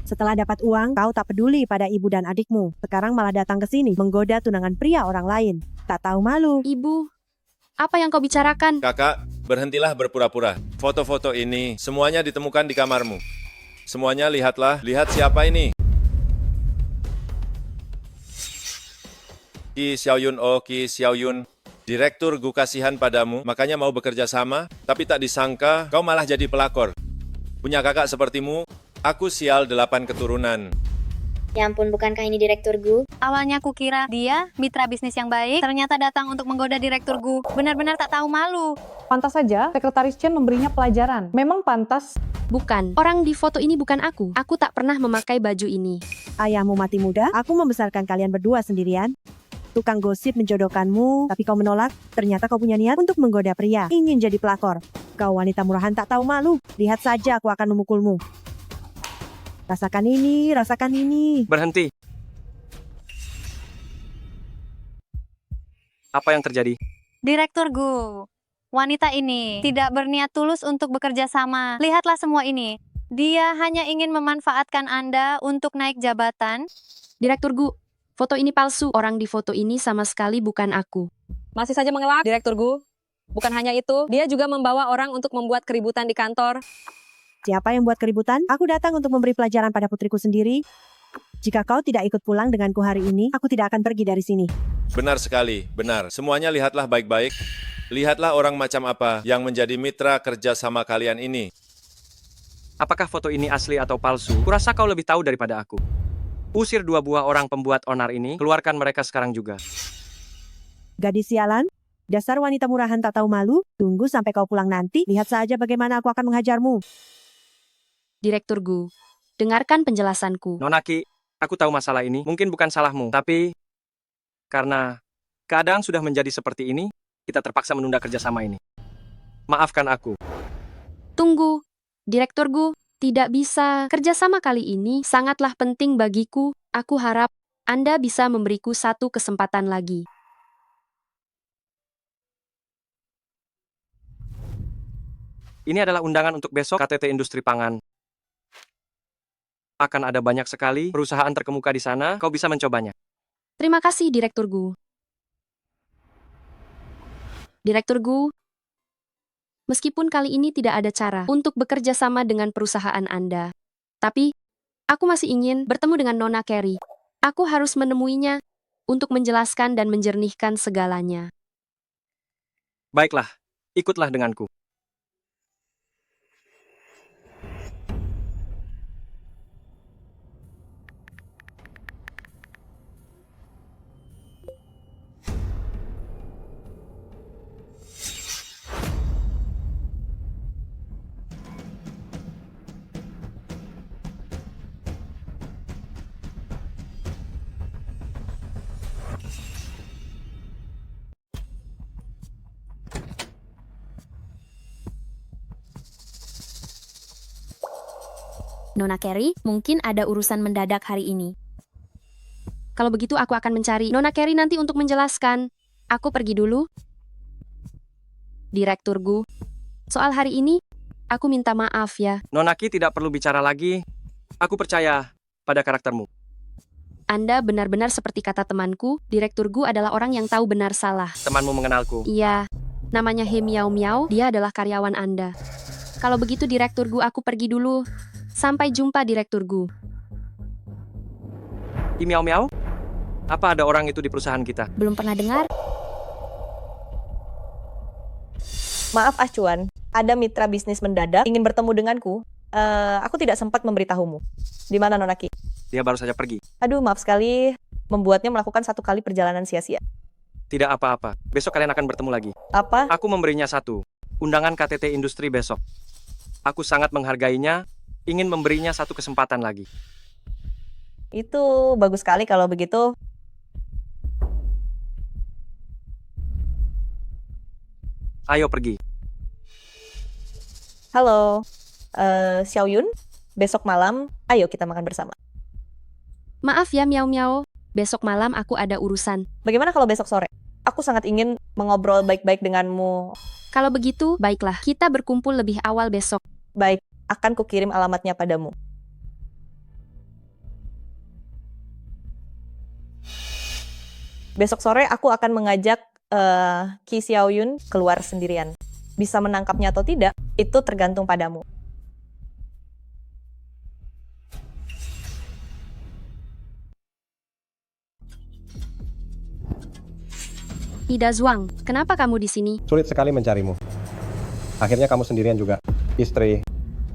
Setelah dapat uang, kau tak peduli pada ibu dan adikmu. Sekarang malah datang ke sini, menggoda tunangan pria orang lain. Tak tahu malu. Ibu, apa yang kau bicarakan? Kakak, berhentilah berpura-pura. Foto-foto ini semuanya ditemukan di kamarmu. Semuanya lihatlah, lihat siapa ini. Ki Xiaoyun, oh Ki Xiaoyun. Direktur Gu kasihan padamu, makanya mau bekerja sama, tapi tak disangka kau malah jadi pelakor. Punya kakak sepertimu, Aku sial 8 keturunan. Ya ampun, bukankah ini Direktur Gu? Awalnya aku kira dia mitra bisnis yang baik, ternyata datang untuk menggoda Direktur Gu. Benar-benar tak tahu malu. Pantas saja Sekretaris Chen memberinya pelajaran. Memang pantas. Bukan, orang di foto ini bukan aku. Aku tak pernah memakai baju ini. Ayahmu mati muda, aku membesarkan kalian berdua sendirian. Tukang gosip menjodohkanmu, tapi kau menolak. Ternyata kau punya niat untuk menggoda pria, ingin jadi pelakor. Kau wanita murahan tak tahu malu. Lihat saja aku akan memukulmu. Rasakan ini, rasakan ini. Berhenti. Apa yang terjadi? Direktur Gu, wanita ini tidak berniat tulus untuk bekerja sama. Lihatlah semua ini. Dia hanya ingin memanfaatkan Anda untuk naik jabatan. Direktur Gu, foto ini palsu. Orang di foto ini sama sekali bukan aku. Masih saja mengelak, Direktur Gu. Bukan hanya itu, dia juga membawa orang untuk membuat keributan di kantor. Siapa yang buat keributan? Aku datang untuk memberi pelajaran pada putriku sendiri. Jika kau tidak ikut pulang denganku hari ini, aku tidak akan pergi dari sini. Benar sekali, benar. Semuanya lihatlah baik-baik. Lihatlah orang macam apa yang menjadi mitra kerja sama kalian ini. Apakah foto ini asli atau palsu? Kurasa kau lebih tahu daripada aku. Usir 2 buah orang pembuat onar ini, keluarkan mereka sekarang juga. Gadis sialan, dasar wanita murahan tak tahu malu. Tunggu sampai kau pulang nanti, lihat saja bagaimana aku akan menghajarmu. Direktur Gu, dengarkan penjelasanku. Nonaki, aku tahu masalah ini mungkin bukan salahmu, tapi karena keadaan sudah menjadi seperti ini, kita terpaksa menunda kerjasama ini. Maafkan aku. Tunggu, Direktur Gu, tidak bisa. Kerjasama kali ini sangatlah penting bagiku. Aku harap Anda bisa memberiku satu kesempatan lagi. Ini adalah undangan untuk besok KTT Industri Pangan. Akan ada banyak sekali perusahaan terkemuka di sana, kau bisa mencobanya. Terima kasih, Direktur Gu. Direktur Gu, meskipun kali ini tidak ada cara untuk bekerja sama dengan perusahaan Anda, tapi aku masih ingin bertemu dengan Nona Carey. Aku harus menemuinya untuk menjelaskan dan menjernihkan segalanya. Baiklah, ikutlah denganku. Nona Carey, mungkin ada urusan mendadak hari ini. Kalau begitu aku akan mencari Nona Carey nanti untuk menjelaskan. Aku pergi dulu. Direktur Gu, soal hari ini, aku minta maaf ya. Nonaki tidak perlu bicara lagi. Aku percaya pada karaktermu. Anda benar-benar seperti kata temanku, Direktur Gu adalah orang yang tahu benar salah. Temanmu mengenalku. Iya, namanya He Miao Miao, dia adalah karyawan Anda. Kalau begitu Direktur Gu, aku pergi dulu. Sampai jumpa Direktur Gu. Miao Miao? Apa ada orang itu di perusahaan kita? Belum pernah dengar? Maaf Acuan, ada mitra bisnis mendadak ingin bertemu denganku. Aku tidak sempat memberitahumu. Di mana Nonaki? Dia baru saja pergi. Aduh, maaf sekali. Membuatnya melakukan 1 kali perjalanan sia-sia. Tidak apa-apa. Besok kalian akan bertemu lagi. Apa? Aku memberinya 1. Undangan KTT Industri besok. Aku sangat menghargainya. Ingin memberinya 1 kesempatan lagi. Itu bagus sekali kalau begitu. Ayo pergi. Halo, Xiao Yun. Besok malam, ayo kita makan bersama. Maaf ya Miao Miao, besok malam aku ada urusan. Bagaimana kalau besok sore? Aku sangat ingin mengobrol baik-baik denganmu. Kalau begitu, baiklah. Kita berkumpul lebih awal besok. Baik. Akan kukirim alamatnya padamu. Besok sore aku akan mengajak Qi Xiaoyun keluar sendirian. Bisa menangkapnya atau tidak, itu tergantung padamu. Ida Zhuang, kenapa kamu di sini? Sulit sekali mencarimu. Akhirnya kamu sendirian juga. Istri,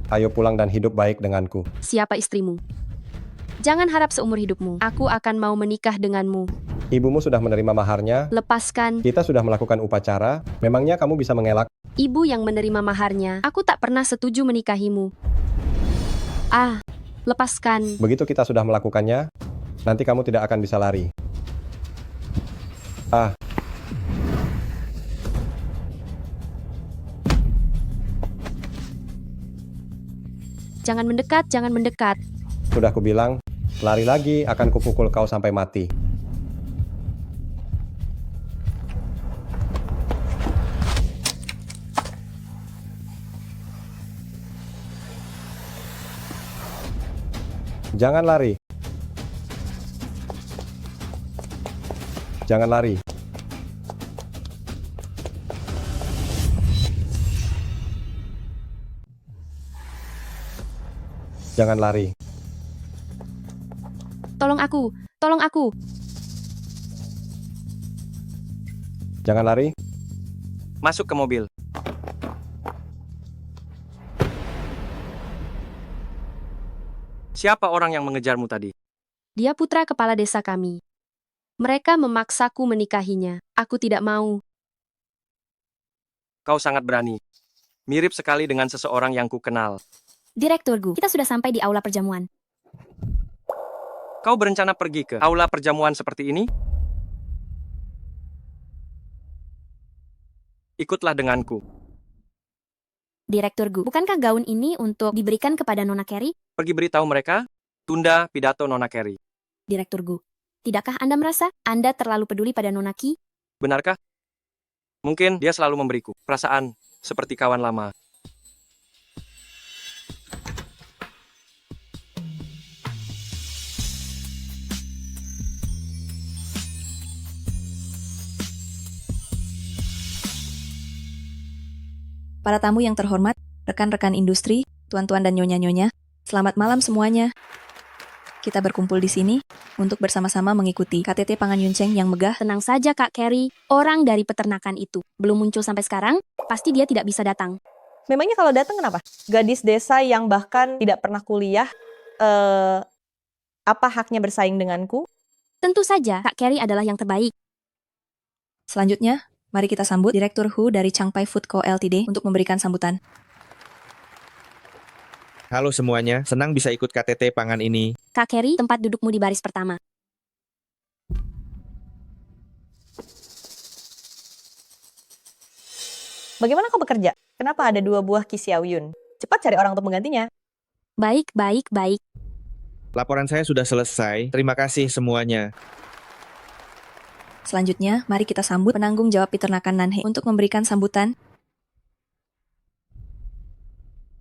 Ayo pulang dan hidup baik denganku. Siapa istrimu? Jangan harap seumur hidupmu. Aku akan mau menikah denganmu. Ibumu sudah menerima maharnya. Lepaskan. Kita sudah melakukan upacara. Memangnya kamu bisa mengelak? Ibu yang menerima maharnya. Aku tak pernah setuju menikahimu. Lepaskan. Begitu kita sudah melakukannya, nanti kamu tidak akan bisa lari. Jangan mendekat, jangan mendekat. Sudah kubilang, lari lagi akan kupukul kau sampai mati. Jangan lari. Jangan lari. Jangan lari. Tolong aku, tolong aku. Jangan lari. Masuk ke mobil. Siapa orang yang mengejarmu tadi? Dia putra kepala desa kami. Mereka memaksaku menikahinya. Aku tidak mau. Kau sangat berani. Mirip sekali dengan seseorang yang ku kenal. Direktur Gu, kita sudah sampai di aula perjamuan. Kau berencana pergi ke aula perjamuan seperti ini? Ikutlah denganku. Direktur Gu, bukankah gaun ini untuk diberikan kepada Nona Carrie? Pergi beritahu mereka, tunda pidato Nona Carrie. Direktur Gu, tidakkah Anda merasa Anda terlalu peduli pada Nona Ki? Benarkah? Mungkin dia selalu memberiku perasaan seperti kawan lama. Para tamu yang terhormat, rekan-rekan industri, tuan-tuan dan nyonya-nyonya, selamat malam semuanya. Kita berkumpul di sini untuk bersama-sama mengikuti KTT Pangan Yunceng yang megah. Tenang saja Kak Carrie, orang dari peternakan itu belum muncul sampai sekarang, pasti dia tidak bisa datang. Memangnya kalau datang kenapa? Gadis desa yang bahkan tidak pernah kuliah, apa haknya bersaing denganku? Tentu saja, Kak Carrie adalah yang terbaik. Selanjutnya, mari kita sambut Direktur Hu dari Changpai Food Co. Ltd. untuk memberikan sambutan. Halo semuanya, senang bisa ikut KTT Pangan ini. Kak Carrie, tempat dudukmu di baris pertama. Bagaimana kau bekerja? Kenapa ada 2 buah Ki Xiaoyun? Cepat cari orang untuk menggantinya. Baik, baik, baik. Laporan saya sudah selesai. Terima kasih semuanya. Selanjutnya, mari kita sambut penanggung jawab peternakan Nanhe untuk memberikan sambutan.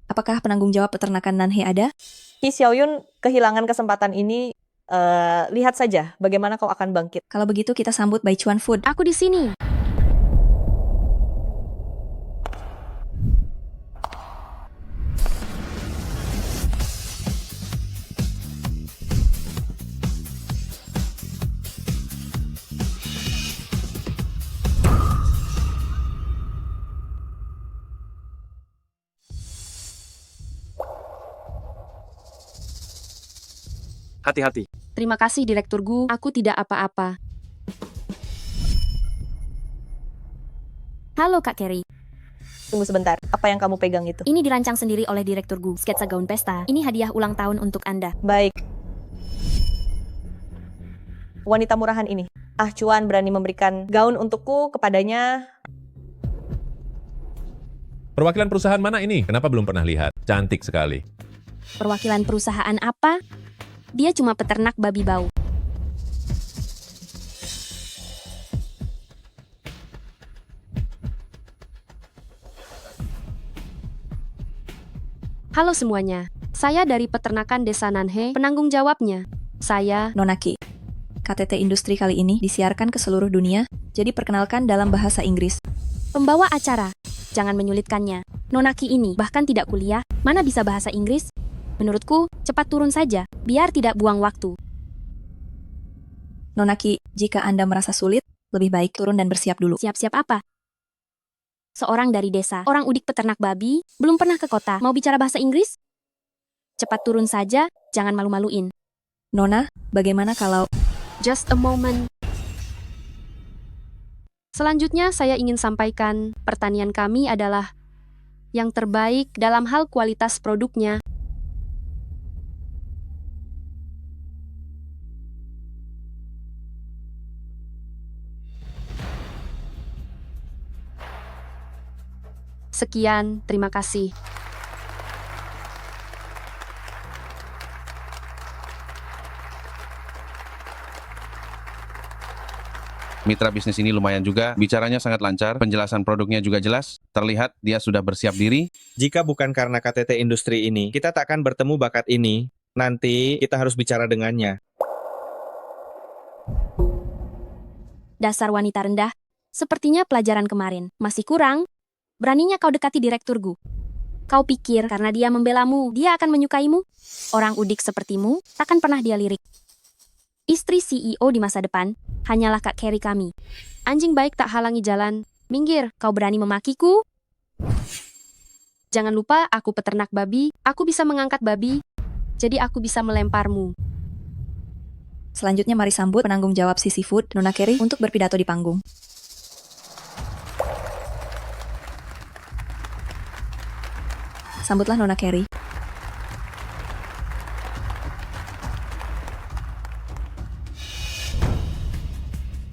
Apakah penanggung jawab peternakan Nanhe ada? Ki Xiaoyun kehilangan kesempatan ini. Lihat saja bagaimana kau akan bangkit. Kalau begitu kita sambut Baichuan Food. Aku di sini. Hati-hati. Terima kasih Direktur Gu, aku tidak apa-apa. Halo Kak Carrie. Tunggu sebentar, apa yang kamu pegang itu? Ini dirancang sendiri oleh Direktur Gu, sketsa gaun pesta. Ini hadiah ulang tahun untuk Anda. Baik. Wanita murahan ini. Ah Cuan berani memberikan gaun untukku kepadanya. Perwakilan perusahaan mana ini? Kenapa belum pernah lihat? Cantik sekali. Perwakilan perusahaan apa? Dia cuma peternak babi bau. Halo semuanya, saya dari peternakan desa Nanhe, penanggung jawabnya. Saya Nona Ki. KTT Industri kali ini disiarkan ke seluruh dunia, jadi perkenalkan dalam bahasa Inggris. Pembawa acara, jangan menyulitkannya. Nona Ki ini bahkan tidak kuliah, mana bisa bahasa Inggris? Menurutku, cepat turun saja, biar tidak buang waktu. Nona Ki, jika Anda merasa sulit, lebih baik turun dan bersiap dulu. Siap-siap apa? Seorang dari desa, orang udik peternak babi, belum pernah ke kota, mau bicara bahasa Inggris? Cepat turun saja, jangan malu-maluin. Nona, bagaimana kalau... Just a moment. Selanjutnya saya ingin sampaikan, pertanian kami adalah yang terbaik dalam hal kualitas produknya. Sekian, terima kasih. Mitra bisnis ini lumayan juga, bicaranya sangat lancar, penjelasan produknya juga jelas, terlihat dia sudah bersiap diri. Jika bukan karena KTT industri ini, kita tak akan bertemu bakat ini. Nanti kita harus bicara dengannya. Dasar wanita rendah, sepertinya pelajaran kemarin masih kurang. Beraninya kau dekati Direktur Gu. Kau pikir karena dia membelamu, dia akan menyukaimu? Orang udik sepertimu, takkan pernah dia lirik. Istri CEO di masa depan, hanyalah Kak Carrie kami. Anjing baik tak halangi jalan. Minggir, kau berani memakiku? Jangan lupa, aku peternak babi, aku bisa mengangkat babi, jadi aku bisa melemparmu. Selanjutnya mari sambut penanggung jawab Sisi Food, Nona Carrie, untuk berpidato di panggung. Sambutlah Nona Carrie.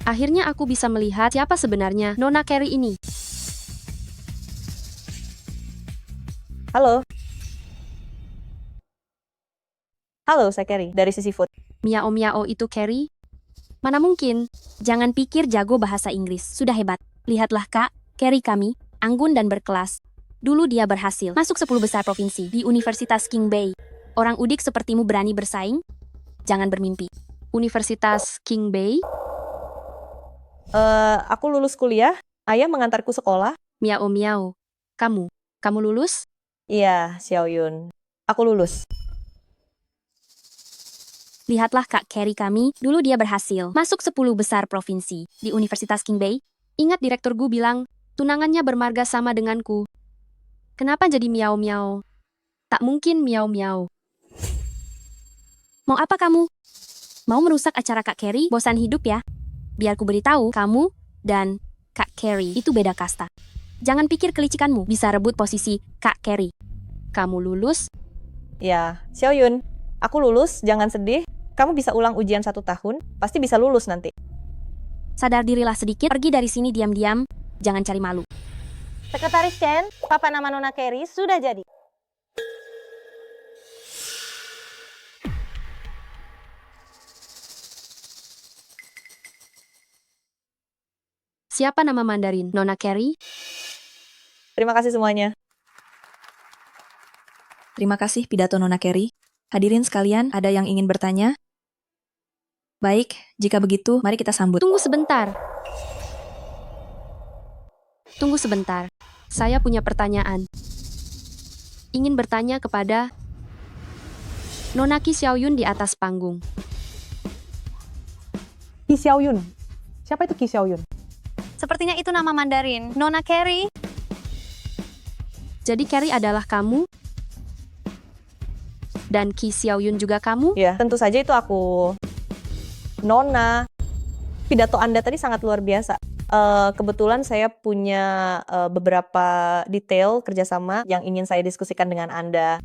Akhirnya aku bisa melihat siapa sebenarnya Nona Carrie ini. Halo. Halo, saya Carrie, dari Sisi Food. Miao-miao itu Carrie? Mana mungkin? Jangan pikir jago bahasa Inggris, sudah hebat. Lihatlah Kak, Carrie kami, anggun dan berkelas. Dulu dia berhasil masuk 10 besar provinsi di Universitas King Bay. Orang udik sepertimu berani bersaing? Jangan bermimpi. Universitas King Bay? Aku lulus kuliah, ayah mengantarku sekolah. Miao-miao. Kamu lulus? Iya, Xiaoyun. Aku lulus. Lihatlah Kak Carrie kami, dulu dia berhasil masuk 10 besar provinsi di Universitas King Bay. Ingat Direktur Gu bilang, tunangannya bermarga sama denganku. Kenapa jadi miao-miao? Tak mungkin miao-miao. Mau apa kamu? Mau merusak acara Kak Carrie? Bosan hidup ya? Biar ku beritahu, kamu dan Kak Carrie itu beda kasta. Jangan pikir kelicikanmu bisa rebut posisi Kak Carrie. Kamu lulus? Ya, Xiaoyun, aku lulus, jangan sedih. Kamu bisa ulang ujian 1 tahun, pasti bisa lulus nanti. Sadar dirilah sedikit, pergi dari sini diam-diam, jangan cari malu. Sekretaris Chen, papa nama Nona Carrie sudah jadi. Siapa nama Mandarin? Nona Carrie? Terima kasih semuanya. Terima kasih pidato Nona Carrie. Hadirin sekalian, ada yang ingin bertanya? Baik, jika begitu, mari kita sambut. Tunggu sebentar. Tunggu sebentar. Saya punya pertanyaan. Ingin bertanya kepada Nona Qi Xiaoyun di atas panggung. Qi Xiaoyun. Siapa itu Qi Xiaoyun? Sepertinya itu nama Mandarin. Nona Carrie. Jadi Carrie adalah kamu? Dan Qi Xiaoyun juga kamu? Ya, tentu saja itu aku. Nona, pidato Anda tadi sangat luar biasa. Kebetulan saya punya beberapa detail kerjasama yang ingin saya diskusikan dengan Anda.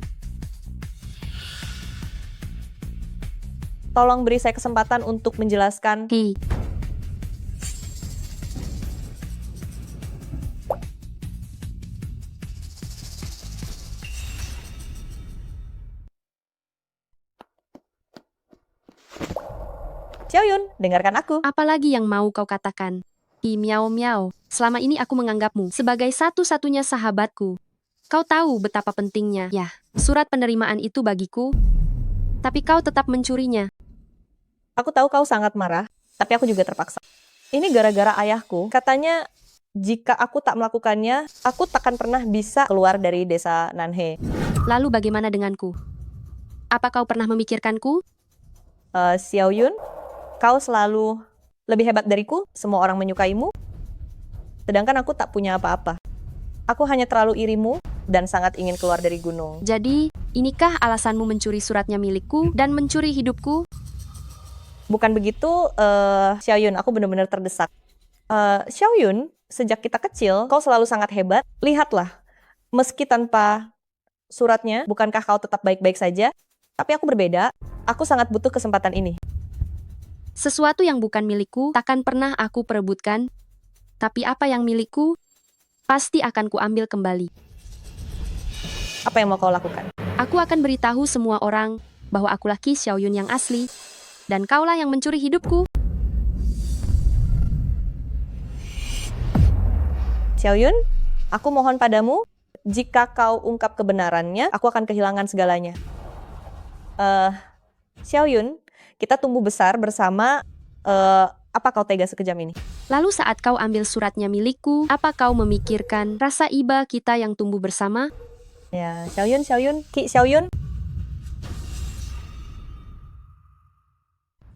Tolong beri saya kesempatan untuk menjelaskan. Xiaoyun, dengarkan aku. Apalagi yang mau kau katakan? Miao-miao, selama ini aku menganggapmu sebagai satu-satunya sahabatku. Kau tahu betapa pentingnya, ya, surat penerimaan itu bagiku, tapi kau tetap mencurinya. Aku tahu kau sangat marah, tapi aku juga terpaksa. Ini gara-gara ayahku, katanya jika aku tak melakukannya, aku takkan pernah bisa keluar dari desa Nanhe. Lalu bagaimana denganku? Apa kau pernah memikirkanku? Xiaoyun, kau selalu lebih hebat dariku, semua orang menyukaimu, sedangkan aku tak punya apa-apa. Aku hanya terlalu irimu dan sangat ingin keluar dari gunung. Jadi, inikah alasanmu mencuri suratnya milikku dan mencuri hidupku? Bukan begitu, Xiaoyun, aku benar-benar terdesak. Xiaoyun, sejak kita kecil, kau selalu sangat hebat. Lihatlah, meski tanpa suratnya, bukankah kau tetap baik-baik saja? Tapi aku berbeda, aku sangat butuh kesempatan ini. Sesuatu yang bukan milikku takkan pernah aku perebutkan. Tapi apa yang milikku, pasti akan kuambil kembali. Apa yang mau kau lakukan? Aku akan beritahu semua orang bahwa akulah Qi Xiaoyun yang asli, dan kaulah yang mencuri hidupku. Xiaoyun, aku mohon padamu, jika kau ungkap kebenarannya, aku akan kehilangan segalanya. Xiaoyun, kita tumbuh besar bersama, apa kau tega sekejam ini? Lalu saat kau ambil suratnya milikku, apa kau memikirkan rasa iba kita yang tumbuh bersama? Ya, Xiaoyun, Qi Xiaoyun.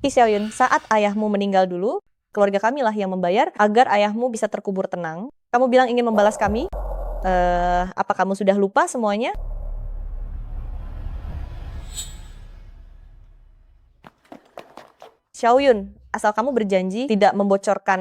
Qi Xiaoyun, saat ayahmu meninggal dulu, keluarga kamilah yang membayar agar ayahmu bisa terkubur tenang. Kamu bilang ingin membalas kami? Apa kamu sudah lupa semuanya? Xiaoyun, asal kamu berjanji tidak membocorkan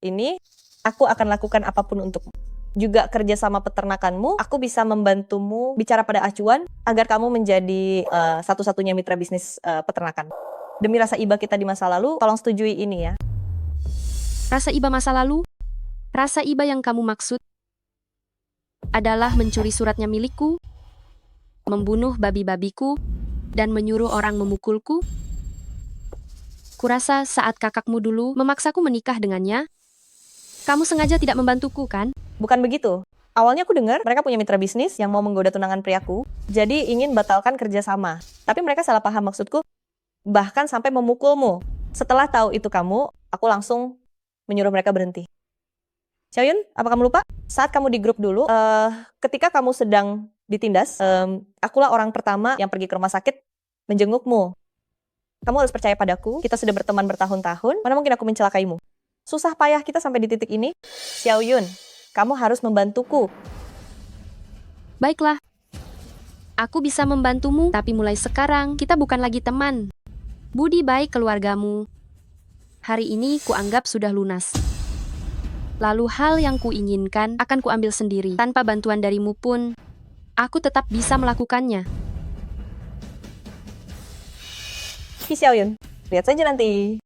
ini, aku akan lakukan apapun untukmu. Juga kerja sama peternakanmu, aku bisa membantumu bicara pada acuan agar kamu menjadi satu-satunya mitra bisnis peternakan. Demi rasa iba kita di masa lalu, tolong setujui ini ya. Rasa iba masa lalu? Rasa iba yang kamu maksud adalah mencuri suratnya milikku, membunuh babi-babiku, dan menyuruh orang memukulku? Kurasa saat kakakmu dulu memaksaku menikah dengannya, kamu sengaja tidak membantuku, kan? Bukan begitu. Awalnya aku dengar mereka punya mitra bisnis yang mau menggoda tunangan priaku, jadi ingin batalkan kerjasama. Tapi mereka salah paham maksudku, bahkan sampai memukulmu. Setelah tahu itu kamu, aku langsung menyuruh mereka berhenti. Xiaoyun, apa kamu lupa? Saat kamu di grup dulu, ketika kamu sedang ditindas, akulah orang pertama yang pergi ke rumah sakit menjengukmu. Kamu harus percaya padaku, kita sudah berteman bertahun-tahun, mana mungkin aku mencelakaimu. Susah payah kita sampai di titik ini. Xiaoyun, kamu harus membantuku. Baiklah. Aku bisa membantumu, tapi mulai sekarang kita bukan lagi teman. Budi baik keluargamu. Hari ini kuanggap sudah lunas. Lalu hal yang kuinginkan akan kuambil sendiri. Tanpa bantuan darimu pun, aku tetap bisa melakukannya. Qi Xiaoyun, lihat saja nanti.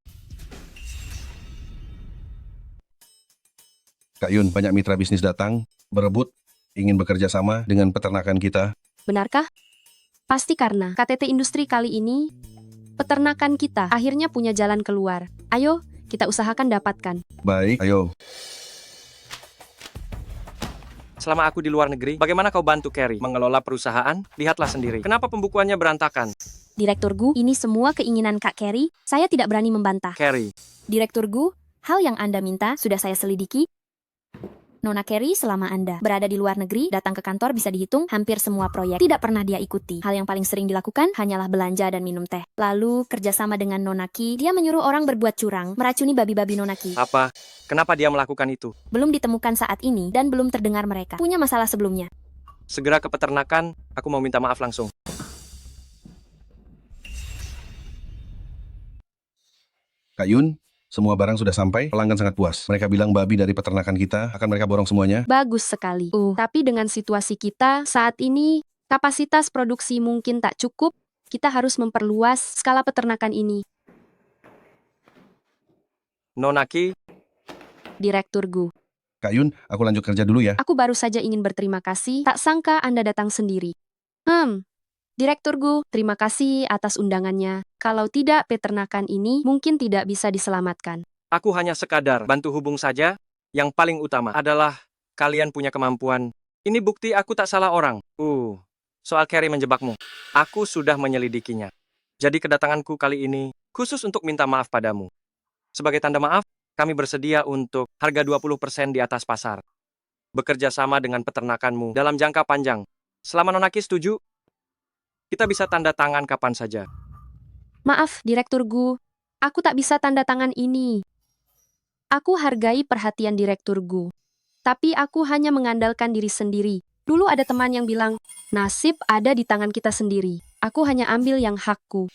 Kak Yun, banyak mitra bisnis datang, berebut, ingin bekerja sama dengan peternakan kita. Benarkah? Pasti karena KTT Industri kali ini, peternakan kita akhirnya punya jalan keluar. Ayo, kita usahakan dapatkan. Baik, ayo. Selama aku di luar negeri, bagaimana kau bantu Carrie mengelola perusahaan? Lihatlah sendiri. Kenapa pembukuannya berantakan? Direktur Gu, ini semua keinginan Kak Carrie. Saya tidak berani membantah. Carrie, Direktur Gu, hal yang Anda minta sudah saya selidiki. Nona Carrie, selama Anda berada di luar negeri, datang ke kantor bisa dihitung hampir semua proyek tidak pernah dia ikuti. Hal yang paling sering dilakukan hanyalah belanja dan minum teh. Lalu, kerjasama dengan Nona Qi, dia menyuruh orang berbuat curang, meracuni babi-babi Nona Qi. apa? Kenapa dia melakukan itu? Belum ditemukan saat ini dan belum terdengar mereka punya masalah sebelumnya. Segera ke peternakan, aku mau minta maaf langsung. Kak Yun, semua barang sudah sampai, pelanggan sangat puas. Mereka bilang babi dari peternakan kita akan mereka borong semuanya. Bagus sekali. Tapi dengan situasi kita saat ini, kapasitas produksi mungkin tak cukup. Kita harus memperluas skala peternakan ini. Nona Qi, Direktur Gu, Kak Yun, aku lanjut kerja dulu ya. aku baru saja ingin berterima kasih. Tak sangka Anda datang sendiri. Direktur Gu, terima kasih atas undangannya. Kalau tidak, peternakan ini mungkin tidak bisa diselamatkan. aku hanya sekadar bantu hubung saja. Yang paling utama adalah kalian punya kemampuan. Ini bukti aku tak salah orang. Soal Carrie menjebakmu. Aku sudah menyelidikinya. Jadi kedatanganku kali ini khusus untuk minta maaf padamu. Sebagai tanda maaf, kami bersedia untuk harga 20% di atas pasar. Bekerja sama dengan peternakanmu dalam jangka panjang. Selama Nona Qi setuju, kita bisa tanda tangan kapan saja. Maaf, Direktur Gu. Aku tak bisa tanda tangan ini. Aku hargai perhatian Direktur Gu. Tapi aku hanya mengandalkan diri sendiri. Dulu ada teman yang bilang, nasib ada di tangan kita sendiri. Aku hanya ambil yang hakku.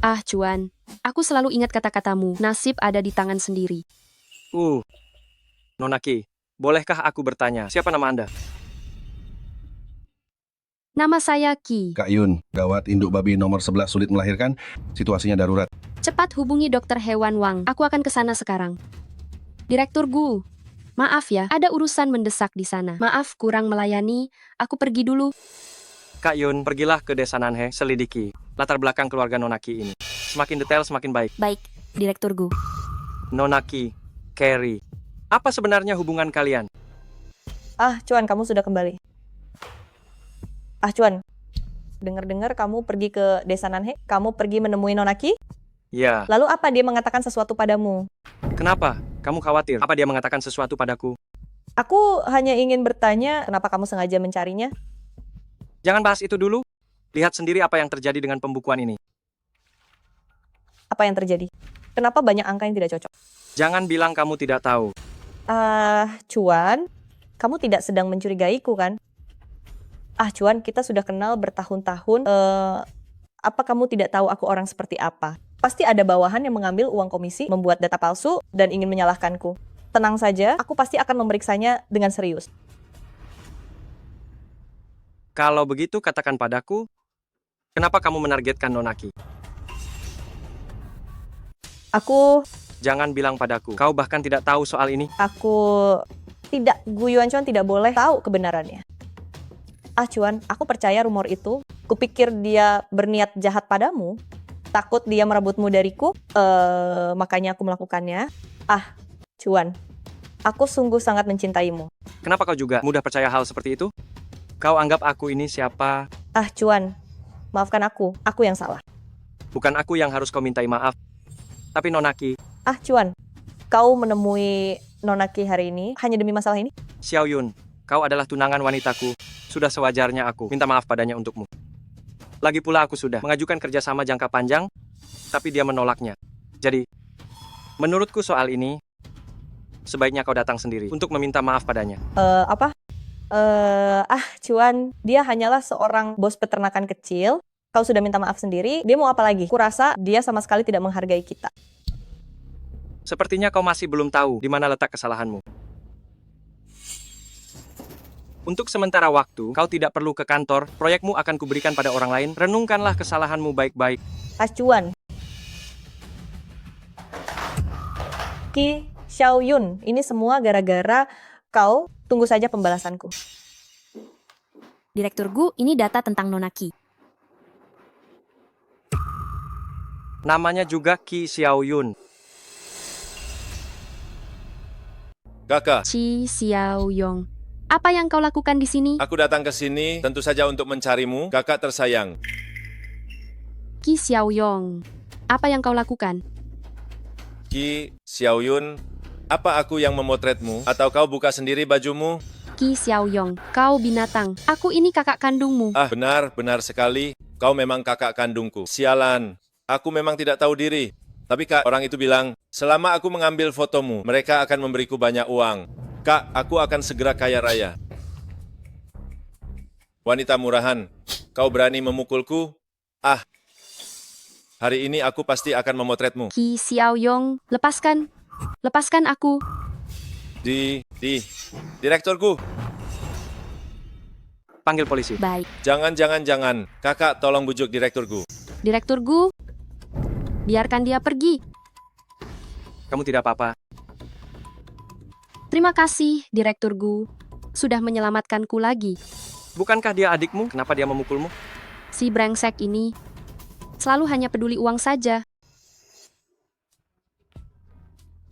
Ah, Cuan, aku selalu ingat kata-katamu, nasib ada di tangan sendiri. Nona Ki, bolehkah aku bertanya, siapa nama Anda? Nama saya Ki. Kak Yun, gawat induk babi nomor 11 sulit melahirkan, situasinya darurat. Cepat hubungi dokter hewan Wang, aku akan ke sana sekarang. Direktur Gu, maaf ya, ada urusan mendesak di sana. Maaf kurang melayani, aku pergi dulu. Kak Yun, pergilah ke desa Nanhe, selidiki latar belakang keluarga Nona Ki ini. Semakin detail, semakin baik. Baik, Direktur Gu. Nona Ki, Carrie, apa sebenarnya hubungan kalian? Ah, Cuan, kamu sudah kembali. Ah, Cuan, dengar-dengar kamu pergi ke desa Nanhe, kamu pergi menemui Nona Ki? Ya. Lalu apa dia mengatakan sesuatu padamu? Kenapa? Kamu khawatir? Apa dia mengatakan sesuatu padaku? Aku hanya ingin bertanya, kenapa kamu sengaja mencarinya? Jangan bahas itu dulu. Lihat sendiri apa yang terjadi dengan pembukuan ini. Apa yang terjadi? Kenapa banyak angka yang tidak cocok? Jangan bilang kamu tidak tahu. Cuan, kamu tidak sedang mencurigaiku kan? Cuan, kita sudah kenal bertahun-tahun. Apa kamu tidak tahu aku orang seperti apa? Pasti ada bawahan yang mengambil uang komisi, membuat data palsu, dan ingin menyalahkanku. Tenang saja, aku pasti akan memeriksanya dengan serius. Kalau begitu, katakan padaku, kenapa kamu menargetkan Nona Ki? Jangan bilang padaku, kau bahkan tidak tahu soal ini. Gu Yuan Chuan tidak boleh tahu kebenarannya. Cuan, aku percaya rumor itu. Kupikir dia berniat jahat padamu. Takut dia merebutmu dariku. Makanya aku melakukannya. Cuan, aku sungguh sangat mencintaimu. Kenapa kau juga mudah percaya hal seperti itu? Kau anggap aku ini siapa? Cuan, maafkan aku yang salah. Bukan aku yang harus kau mintai maaf, tapi Nona Ki. Cuan, kau menemui Nona Ki hari ini hanya demi masalah ini? Xiao Yun, kau adalah tunangan wanitaku. Sudah sewajarnya aku minta maaf padanya untukmu. Lagi pula aku sudah mengajukan kerjasama jangka panjang, tapi dia menolaknya. Jadi, menurutku soal ini, sebaiknya kau datang sendiri untuk meminta maaf padanya. Cuan, dia hanyalah seorang bos peternakan kecil. Kau sudah minta maaf sendiri, dia mau apa lagi? Kurasa dia sama sekali tidak menghargai kita. Sepertinya kau masih belum tahu di mana letak kesalahanmu. Untuk sementara waktu, kau tidak perlu ke kantor, proyekmu akan kuberikan pada orang lain. Renungkanlah kesalahanmu baik-baik. Cuan. Ki Xiao Yun, ini semua gara-gara kau. Tunggu saja pembalasanku. Direktur Gu, ini data tentang Nona Ki. Namanya juga Ki Xiao Yun. Kakak, Chi Xiao Yong, apa yang kau lakukan di sini? aku datang ke sini tentu saja untuk mencarimu, kakak tersayang. Ki Xiao Yong, apa yang kau lakukan? Ki Xiao Yun, apa aku yang memotretmu? Atau kau buka sendiri bajumu? Ki Xiao Yong, kau binatang. Aku ini kakak kandungmu. Benar sekali. Kau memang kakak kandungku. Sialan, aku memang tidak tahu diri. Tapi Kak, orang itu bilang, selama aku mengambil fotomu, mereka akan memberiku banyak uang. Kak, aku akan segera kaya raya. Wanita murahan, kau berani memukulku? Hari ini aku pasti akan memotretmu. Ki Xiao Yong, lepaskan aku. Direkturku. Panggil polisi. Baik. Jangan. Kakak, tolong bujuk direkturku. Direktur Gu, biarkan dia pergi. Kamu tidak apa-apa. Terima kasih, Direktur Gu. Sudah menyelamatkanku lagi. Bukankah dia adikmu? Kenapa dia memukulmu? Si brengsek ini selalu hanya peduli uang saja.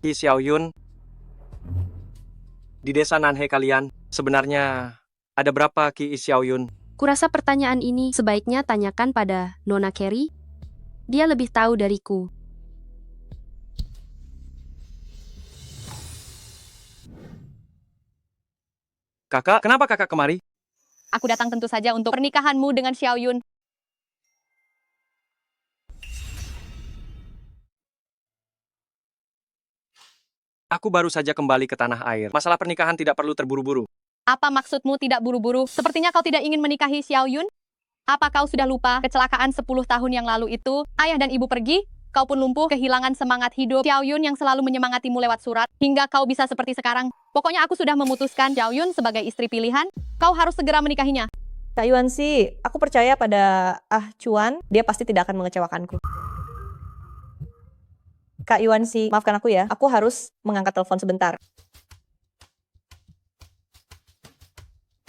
Ki Xiao Yun, di desa Nanhe kalian, sebenarnya ada berapa Ki Xiao Yun? Kurasa pertanyaan ini sebaiknya tanyakan pada Nona Carrie. Dia lebih tahu dariku. Kakak, kenapa kakak kemari? Aku datang tentu saja untuk pernikahanmu dengan Xiao Yun. Aku baru saja kembali ke tanah air. Masalah pernikahan tidak perlu terburu-buru. Apa maksudmu tidak buru-buru? Sepertinya kau tidak ingin menikahi Xiao Yun? Apa kau sudah lupa kecelakaan 10 tahun yang lalu itu? Ayah dan ibu pergi, kau pun lumpuh, kehilangan semangat hidup. Xiao Yun yang selalu menyemangatimu lewat surat, hingga kau bisa seperti sekarang. Pokoknya aku sudah memutuskan Xiao Yun sebagai istri pilihan, kau harus segera menikahinya. Kak Yuan sih, aku percaya pada Chuan, dia pasti tidak akan mengecewakanku. Kak Yuan sih, maafkan aku ya, aku harus mengangkat telepon sebentar.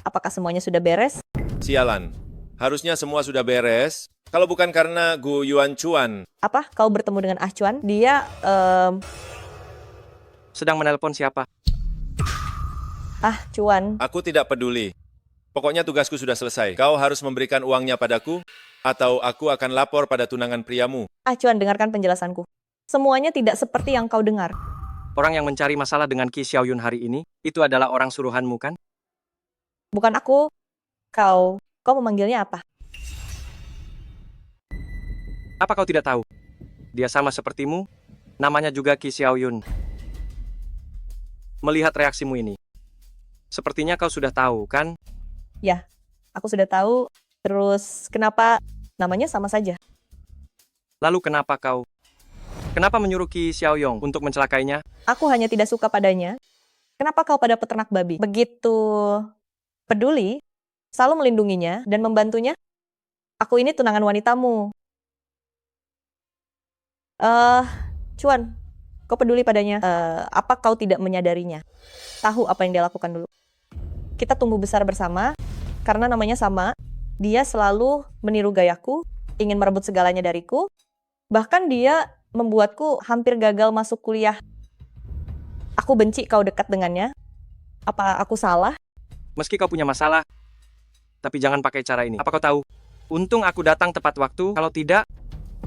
Apakah semuanya sudah beres? Sialan. Harusnya semua sudah beres. Kalau bukan karena Gu Yuan Chuan. Apa? Kau bertemu dengan Chuan? Dia, Sedang menelpon siapa? Chuan. Aku tidak peduli. Pokoknya tugasku sudah selesai. Kau harus memberikan uangnya padaku, atau aku akan lapor pada tunangan priamu. Chuan, dengarkan penjelasanku. Semuanya tidak seperti yang kau dengar. Orang yang mencari masalah dengan Ki Xiaoyun hari ini, itu adalah orang suruhanmu kan? Bukan aku. Kau memanggilnya apa? Apa kau tidak tahu? Dia sama sepertimu, namanya juga Ki Xiaoyun. Melihat reaksimu ini, sepertinya kau sudah tahu kan? Ya, aku sudah tahu. Terus kenapa namanya sama saja? Lalu kenapa menyuruh Ki Xiaoyong untuk mencelakainya? Aku hanya tidak suka padanya. Kenapa kau pada peternak babi? Begitu peduli, selalu melindunginya dan membantunya. Aku ini tunangan wanitamu. Chuan, kau peduli padanya. Apa kau tidak menyadarinya? Tahu apa yang dia lakukan dulu. Kita tumbuh besar bersama, karena namanya sama. Dia selalu meniru gayaku, ingin merebut segalanya dariku. Bahkan dia membuatku hampir gagal masuk kuliah. Aku benci kau dekat dengannya. Apa aku salah? Meski kau punya masalah, tapi jangan pakai cara ini. Apa kau tahu? Untung aku datang tepat waktu, kalau tidak,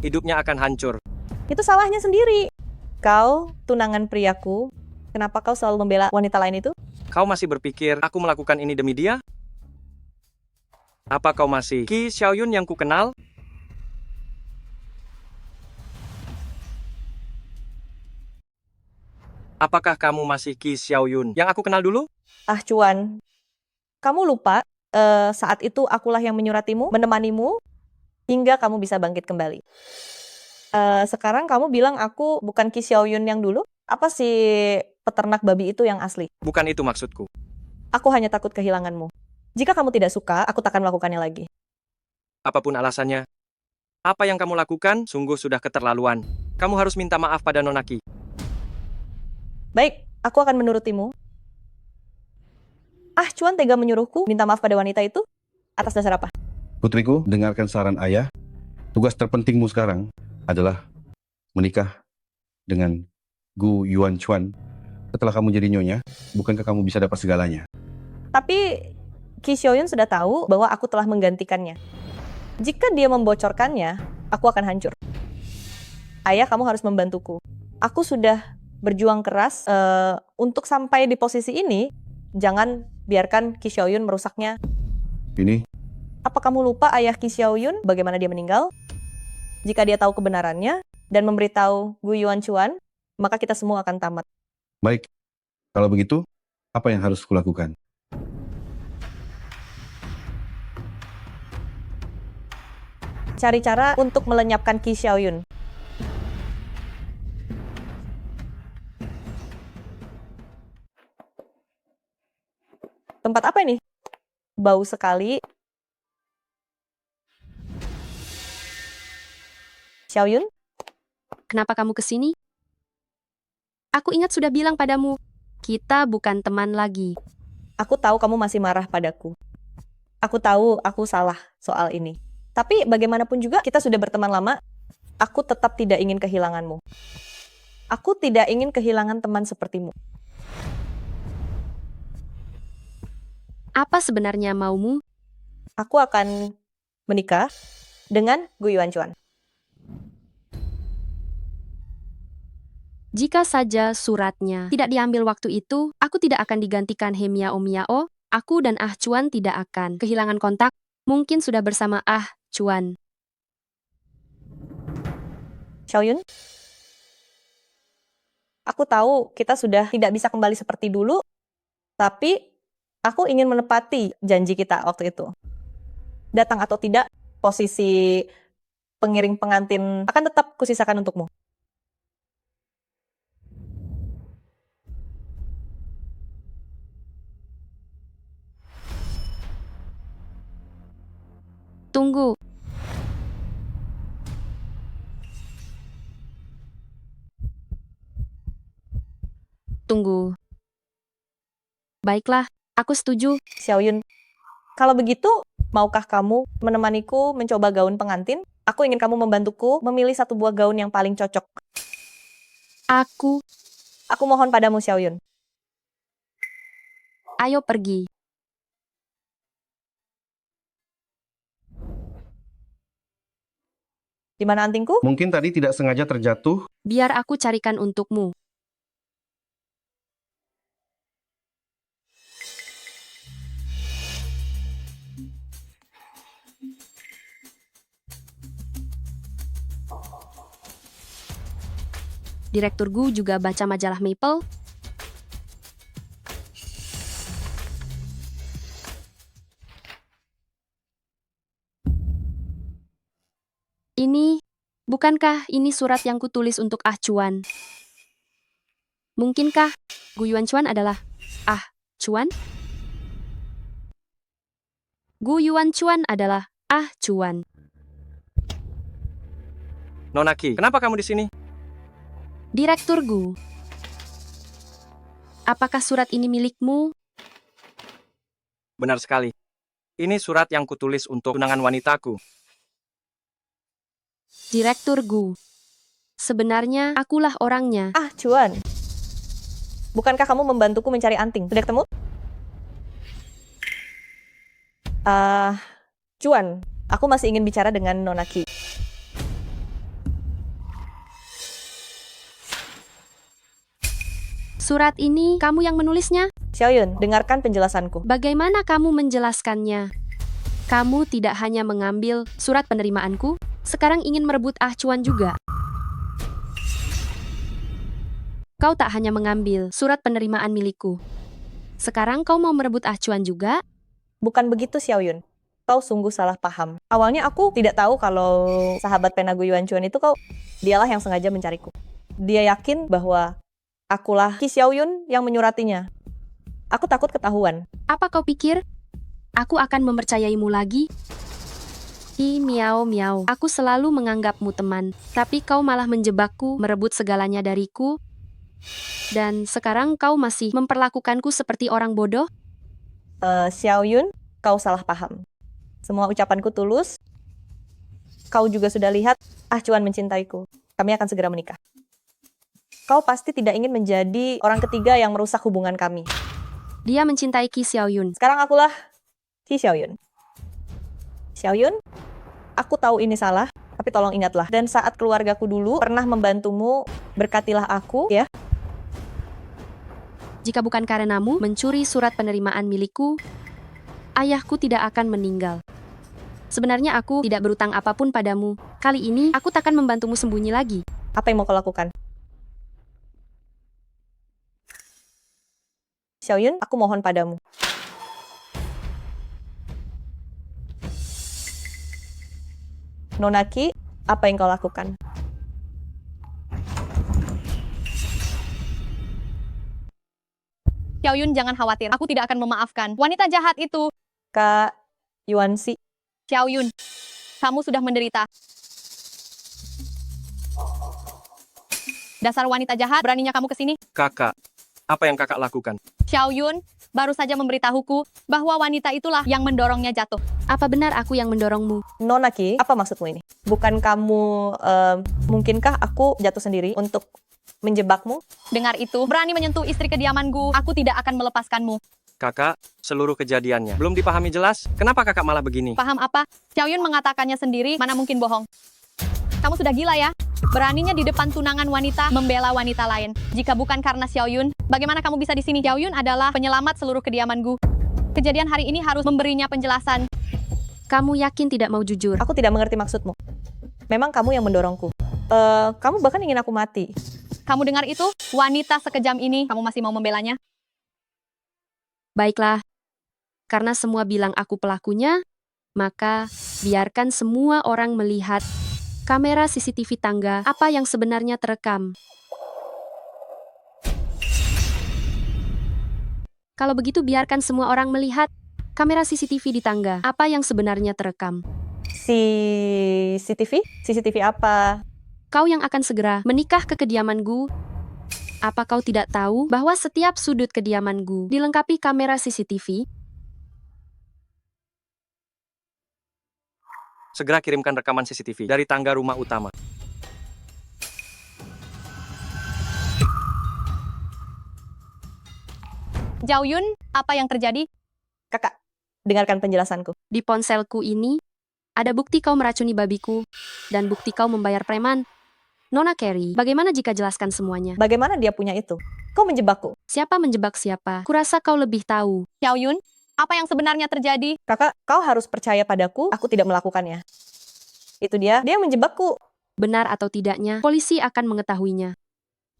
hidupnya akan hancur. Itu salahnya sendiri. Kau, tunangan priaku, kenapa kau selalu membela wanita lain itu? Kau masih berpikir aku melakukan ini demi dia? Apa kau masih Ki Xiaoyun yang ku kenal? Apakah kamu masih Ki Xiaoyun yang aku kenal dulu? Chuan, kamu lupa saat itu akulah yang menyuratimu, menemanimu, hingga kamu bisa bangkit kembali. Sekarang kamu bilang aku bukan Ki Xiaoyun yang dulu? Apa si peternak babi itu yang asli? Bukan itu maksudku. Aku hanya takut kehilanganmu. Jika kamu tidak suka, aku takkan melakukannya lagi. Apapun alasannya, apa yang kamu lakukan sungguh sudah keterlaluan. Kamu harus minta maaf pada Nona Ki. Baik, aku akan menurutimu. Chuan tega menyuruhku minta maaf pada wanita itu? Atas dasar apa? Putriku, dengarkan saran ayah. Tugas terpentingmu sekarang adalah menikah dengan Gu Yuan Chuan. Setelah kamu jadi nyonya, bukankah kamu bisa dapat segalanya? Tapi Ki Xiaoyun sudah tahu bahwa aku telah menggantikannya. Jika dia membocorkannya, aku akan hancur. Ayah, kamu harus membantuku. Aku sudah berjuang keras untuk sampai di posisi ini. Jangan biarkan Ki Xiaoyun merusaknya. Ini? Apa kamu lupa ayah Ki Xiaoyun bagaimana dia meninggal? Jika dia tahu kebenarannya dan memberitahu Gu Yuan Chuan, maka kita semua akan tamat. Baik, kalau begitu, apa yang harus kulakukan? Cari cara untuk melenyapkan Ki Xiaoyun. Tempat apa ini? Bau sekali. Xiaoyun? Kenapa kamu kesini? Aku ingat sudah bilang padamu, kita bukan teman lagi. Aku tahu kamu masih marah padaku. Aku tahu aku salah soal ini. Tapi bagaimanapun juga kita sudah berteman lama. Aku tetap tidak ingin kehilanganmu. Aku tidak ingin kehilangan teman sepertimu. Apa sebenarnya maumu? Aku akan menikah dengan Gu Yuan Chuan. Jika saja suratnya tidak diambil waktu itu, aku tidak akan digantikan He Miao Miao. Aku dan Chuan tidak akan kehilangan kontak. Mungkin sudah bersama Chuan. Xiaoyun? Aku tahu kita sudah tidak bisa kembali seperti dulu, tapi aku ingin menepati janji kita waktu itu. Datang atau tidak, posisi pengiring pengantin akan tetap kusisakan untukmu. Tunggu. Tunggu. Baiklah, aku setuju. Xiaoyun, kalau begitu, maukah kamu menemaniku mencoba gaun pengantin? Aku ingin kamu membantuku memilih satu buah gaun yang paling cocok. Aku mohon padamu, Xiaoyun. Ayo pergi. Di mana antingku? Mungkin tadi tidak sengaja terjatuh. Biar aku carikan untukmu. Direktur Gu juga baca majalah Maple. Bukankah ini surat yang kutulis untuk Ah Chuan? Mungkinkah Gu Yuan Chuan adalah Ah Chuan? Gu Yuan Chuan adalah Ah Chuan. Nonaki, kenapa kamu di sini? Direktur Gu. Apakah surat ini milikmu? Benar sekali. Ini surat yang kutulis untuk tunangan wanitaku. Direktur Gu. Sebenarnya akulah orangnya. Ah, Chuan. Bukankah kamu membantuku mencari anting? Sudah ketemu? Chuan, aku masih ingin bicara dengan Nonaki. Surat ini kamu yang menulisnya? Xiaoyun, dengarkan penjelasanku. Bagaimana kamu menjelaskannya? Kamu tidak hanya mengambil surat penerimaanku, sekarang ingin merebut Ah Chuan juga. Kau tak hanya mengambil surat penerimaan milikku. Sekarang kau mau merebut Ah Chuan juga? Bukan begitu, Xiaoyun. Kau sungguh salah paham. Awalnya aku tidak tahu kalau sahabat pena Gu Yuan Chuan itu dialah yang sengaja mencariku. Dia yakin bahwa akulah Qi Xiaoyun yang menyuratinya. Aku takut ketahuan. Apa kau pikir? Aku akan mempercayaimu lagi? Miao miao, aku selalu menganggapmu teman, tapi kau malah menjebakku, merebut segalanya dariku. Dan sekarang kau masih memperlakukanku seperti orang bodoh? Xiaoyun, kau salah paham. Semua ucapanku tulus. Kau juga sudah lihat Ah Chuan mencintaiku. Kami akan segera menikah. Kau pasti tidak ingin menjadi orang ketiga yang merusak hubungan kami. Dia mencintai Qi Xiaoyun. Sekarang akulah Qi Xiaoyun. Xiaoyun, aku tahu ini salah, tapi tolong ingatlah. Dan saat keluargaku dulu pernah membantumu, berkatilah aku, ya. Jika bukan karenamu mencuri surat penerimaan milikku, ayahku tidak akan meninggal. Sebenarnya aku tidak berutang apapun padamu. Kali ini, aku takkan membantumu sembunyi lagi. Apa yang mau kau lakukan? Xiaoyun, aku mohon padamu. Nonaki, apa yang kau lakukan? Xiaoyun, jangan khawatir. Aku tidak akan memaafkan. Wanita jahat itu. Kak Yuanxi. Xiaoyun, kamu sudah menderita. Dasar wanita jahat, beraninya kamu ke sini? Kakak, apa yang kakak lakukan? Xiaoyun, baru saja memberitahuku bahwa wanita itulah yang mendorongnya jatuh. Apa benar aku yang mendorongmu? Nonaki, apa maksudmu ini? Bukan kamu, mungkinkah aku jatuh sendiri untuk menjebakmu? Dengar itu, berani menyentuh istri kediamanku, aku tidak akan melepaskanmu. Kakak, seluruh kejadiannya belum dipahami jelas. Kenapa kakak malah begini? Paham apa? Xiaoyun mengatakannya sendiri, mana mungkin bohong. Kamu sudah gila ya? Beraninya di depan tunangan wanita membela wanita lain. Jika bukan karena Xiaoyun, bagaimana kamu bisa di sini? Xiaoyun adalah penyelamat seluruh kediamanku. Kejadian hari ini harus memberinya penjelasan. Kamu yakin tidak mau jujur? Aku tidak mengerti maksudmu. Memang kamu yang mendorongku. Kamu bahkan ingin aku mati. Kamu dengar itu? Wanita sekejam ini, kamu masih mau membelanya? Baiklah, karena semua bilang aku pelakunya, maka biarkan semua orang melihat kamera CCTV tangga apa yang sebenarnya terekam. Kalau begitu biarkan semua orang melihat kamera CCTV di tangga apa yang sebenarnya terekam. CCTV? CCTV apa? Kau yang akan segera menikah ke kediamanku. Apa kau tidak tahu bahwa setiap sudut kediamanku dilengkapi kamera CCTV? Segera kirimkan rekaman CCTV dari tangga rumah utama. Xiaoyun, apa yang terjadi? Kakak, dengarkan penjelasanku. Di ponselku ini, ada bukti kau meracuni babiku, dan bukti kau membayar preman. Nona Carrie, bagaimana jika jelaskan semuanya? Bagaimana dia punya itu? Kau menjebakku. Siapa menjebak siapa? Kurasa kau lebih tahu. Xiaoyun, apa yang sebenarnya terjadi? Kakak, kau harus percaya padaku, aku tidak melakukannya. Itu dia yang menjebakku. Benar atau tidaknya, polisi akan mengetahuinya.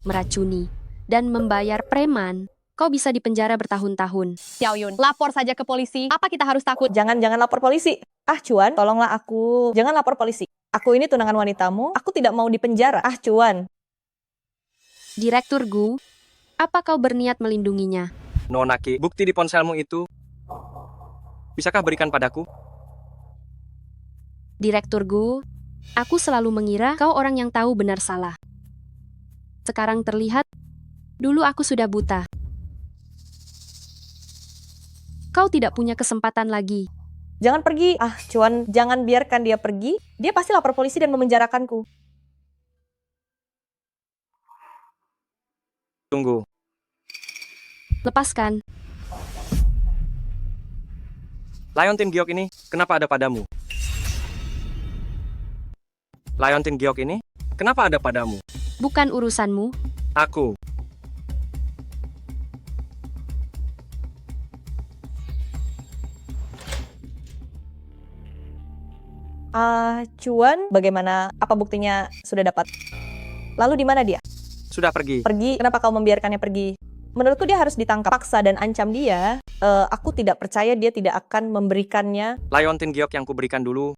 Meracuni dan membayar preman, kau bisa dipenjara bertahun-tahun. Xiaoyun, lapor saja ke polisi. Apa kita harus takut? Jangan lapor polisi. Ah, Cuan, tolonglah aku. Jangan lapor polisi. Aku ini tunangan wanitamu, aku tidak mau dipenjara. Ah, Cuan. Direktur Gu, apa kau berniat melindunginya? Nona Ki, bukti di ponselmu itu, bisakah berikan padaku? Direktur Gu, aku selalu mengira kau orang yang tahu benar salah. Sekarang terlihat, dulu aku sudah buta. Kau tidak punya kesempatan lagi. Jangan pergi. Ah, Cuan, jangan biarkan dia pergi. Dia pasti lapor polisi dan memenjarakanku. Tunggu. Lepaskan. Leontin Giok ini, kenapa ada padamu? Leontin Giok ini, kenapa ada padamu? Bukan urusanmu. Aku. Cuan, bagaimana? Apa buktinya sudah dapat? Lalu di mana dia? Sudah pergi. Pergi? Kenapa kau membiarkannya pergi? Menurutku dia harus ditangkap, paksa dan ancam dia. Aku tidak percaya dia tidak akan memberikannya. Leontin Giok yang kuberikan dulu.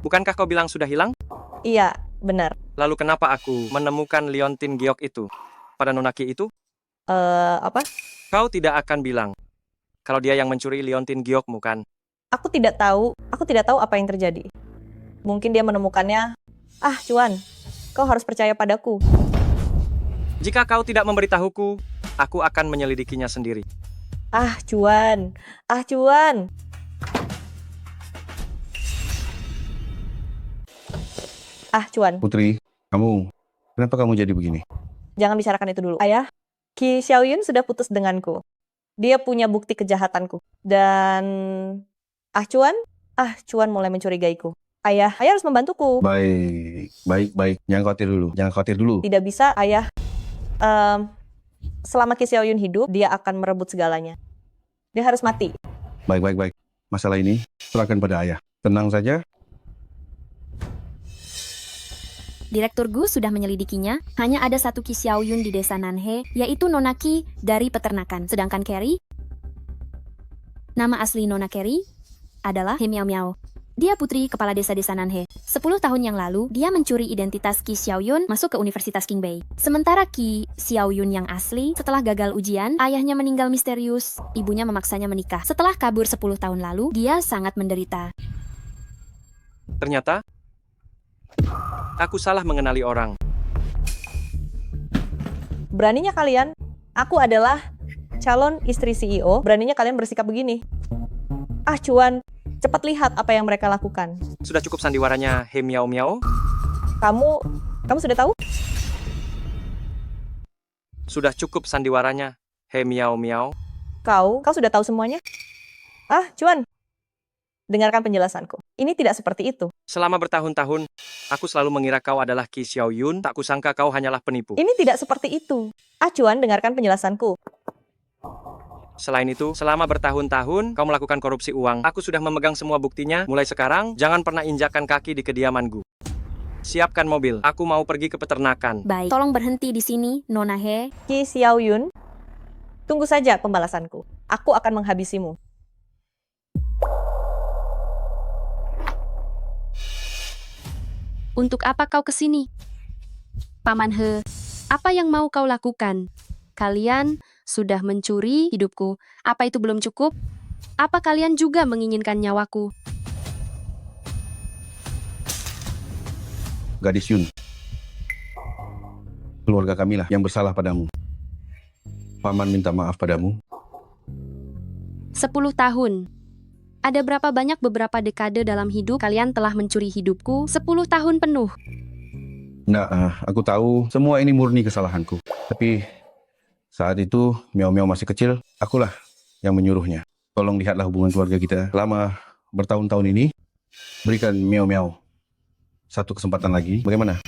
Bukankah kau bilang sudah hilang? Iya, benar. Lalu kenapa aku menemukan Leontin Giok itu? Pada Nonaki itu? Apa? Kau tidak akan bilang kalau dia yang mencuri Leontin Giokmu, kan? Aku tidak tahu apa yang terjadi. Mungkin dia menemukannya. Ah, Cuan, kau harus percaya padaku. Jika kau tidak memberitahuku, aku akan menyelidikinya sendiri. Ah, Cuan. Ah, Cuan. Ah, Cuan. Putri, kenapa kamu jadi begini? Jangan bicarakan itu dulu. Ayah, Ki Xiaoyun sudah putus denganku. Dia punya bukti kejahatanku. Dan Cuan mulai mencurigaiku. Ayah harus membantuku. Baik. Jangan khawatir dulu. Tidak bisa, Ayah. Selama Ki Xiaoyun hidup, dia akan merebut segalanya. Dia harus mati. Baik. Masalah ini serahkan pada ayah. Tenang saja. Direktur Gu sudah menyelidikinya. Hanya ada satu Ki Xiaoyun di desa Nanhe, yaitu Nona Ki dari peternakan. Sedangkan Carrie, nama asli Nona Carrie adalah He Miao Miao. Dia putri kepala desa-desa Nanhe. 10 tahun yang lalu, dia mencuri identitas Ki Xiaoyun masuk ke Universitas Qingbei. Sementara Ki Xiaoyun yang asli, setelah gagal ujian, ayahnya meninggal misterius. Ibunya memaksanya menikah. Setelah kabur 10 tahun lalu, dia sangat menderita. Ternyata, aku salah mengenali orang. Beraninya kalian, aku adalah calon istri CEO, beraninya kalian bersikap begini. Ah, Cuan, cepat lihat apa yang mereka lakukan. Sudah cukup sandiwaranya He Miao Miao? Kamu sudah tahu? Sudah cukup sandiwaranya He Miao Miao? Kau sudah tahu semuanya? Ah, Cuan, dengarkan penjelasanku. Ini tidak seperti itu. Selama bertahun-tahun, aku selalu mengira kau adalah Ki Xiaoyun, tak kusangka kau hanyalah penipu. Ini tidak seperti itu. Ah, Cuan, dengarkan penjelasanku. Selain itu, selama bertahun-tahun kau melakukan korupsi uang. Aku sudah memegang semua buktinya. Mulai sekarang, jangan pernah injakkan kaki di kediaman Gu. Siapkan mobil. Aku mau pergi ke peternakan. Baik, tolong berhenti di sini, Nona He. Ki Xiaoyun, tunggu saja pembalasanku. Aku akan menghabisimu. Untuk apa kau kesini? Paman He, apa yang mau kau lakukan? Kalian sudah mencuri hidupku. Apa itu belum cukup? Apa kalian juga menginginkan nyawaku? Gadis Yun, keluarga kamilah yang bersalah padamu. Paman minta maaf padamu. 10 tahun. Ada berapa banyak beberapa dekade dalam hidup kalian telah mencuri hidupku? 10 tahun penuh. Nah, aku tahu semua ini murni kesalahanku. Tapi saat itu Miao Miao masih kecil, akulah yang menyuruhnya. Tolong lihatlah hubungan keluarga kita selama bertahun-tahun ini. Berikan Miao Miao satu kesempatan lagi. Bagaimana?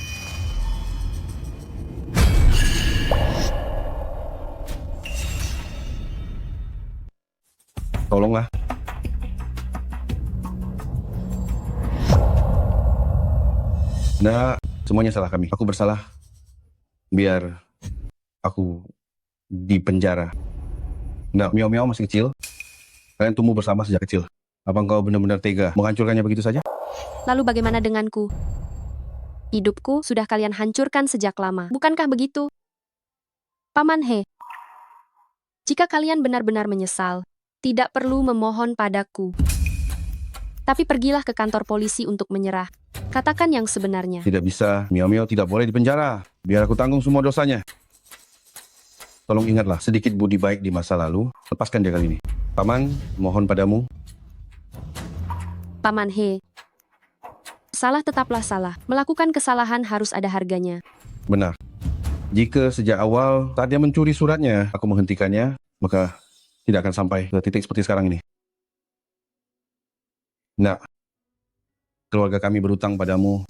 Tolonglah. Nah, semuanya salah kami. Aku bersalah. Biar aku di penjara. Nah, Miao Miao masih kecil. Kalian tumbuh bersama sejak kecil. Apa engkau benar-benar tega menghancurkannya begitu saja? Lalu bagaimana denganku? Hidupku sudah kalian hancurkan sejak lama. Bukankah begitu? Paman He, jika kalian benar-benar menyesal, tidak perlu memohon padaku. Tapi pergilah ke kantor polisi untuk menyerah. Katakan yang sebenarnya. Tidak bisa. Miao Miao tidak boleh dipenjara. Biar aku tanggung semua dosanya. Tolong ingatlah sedikit budi baik di masa lalu. Lepaskan dia kali ini. Paman, mohon padamu. Paman He, salah tetaplah salah. Melakukan kesalahan harus ada harganya. Benar. Jika sejak awal saat dia mencuri suratnya, aku menghentikannya, maka tidak akan sampai ke titik seperti sekarang ini. Nah, keluarga kami berutang padamu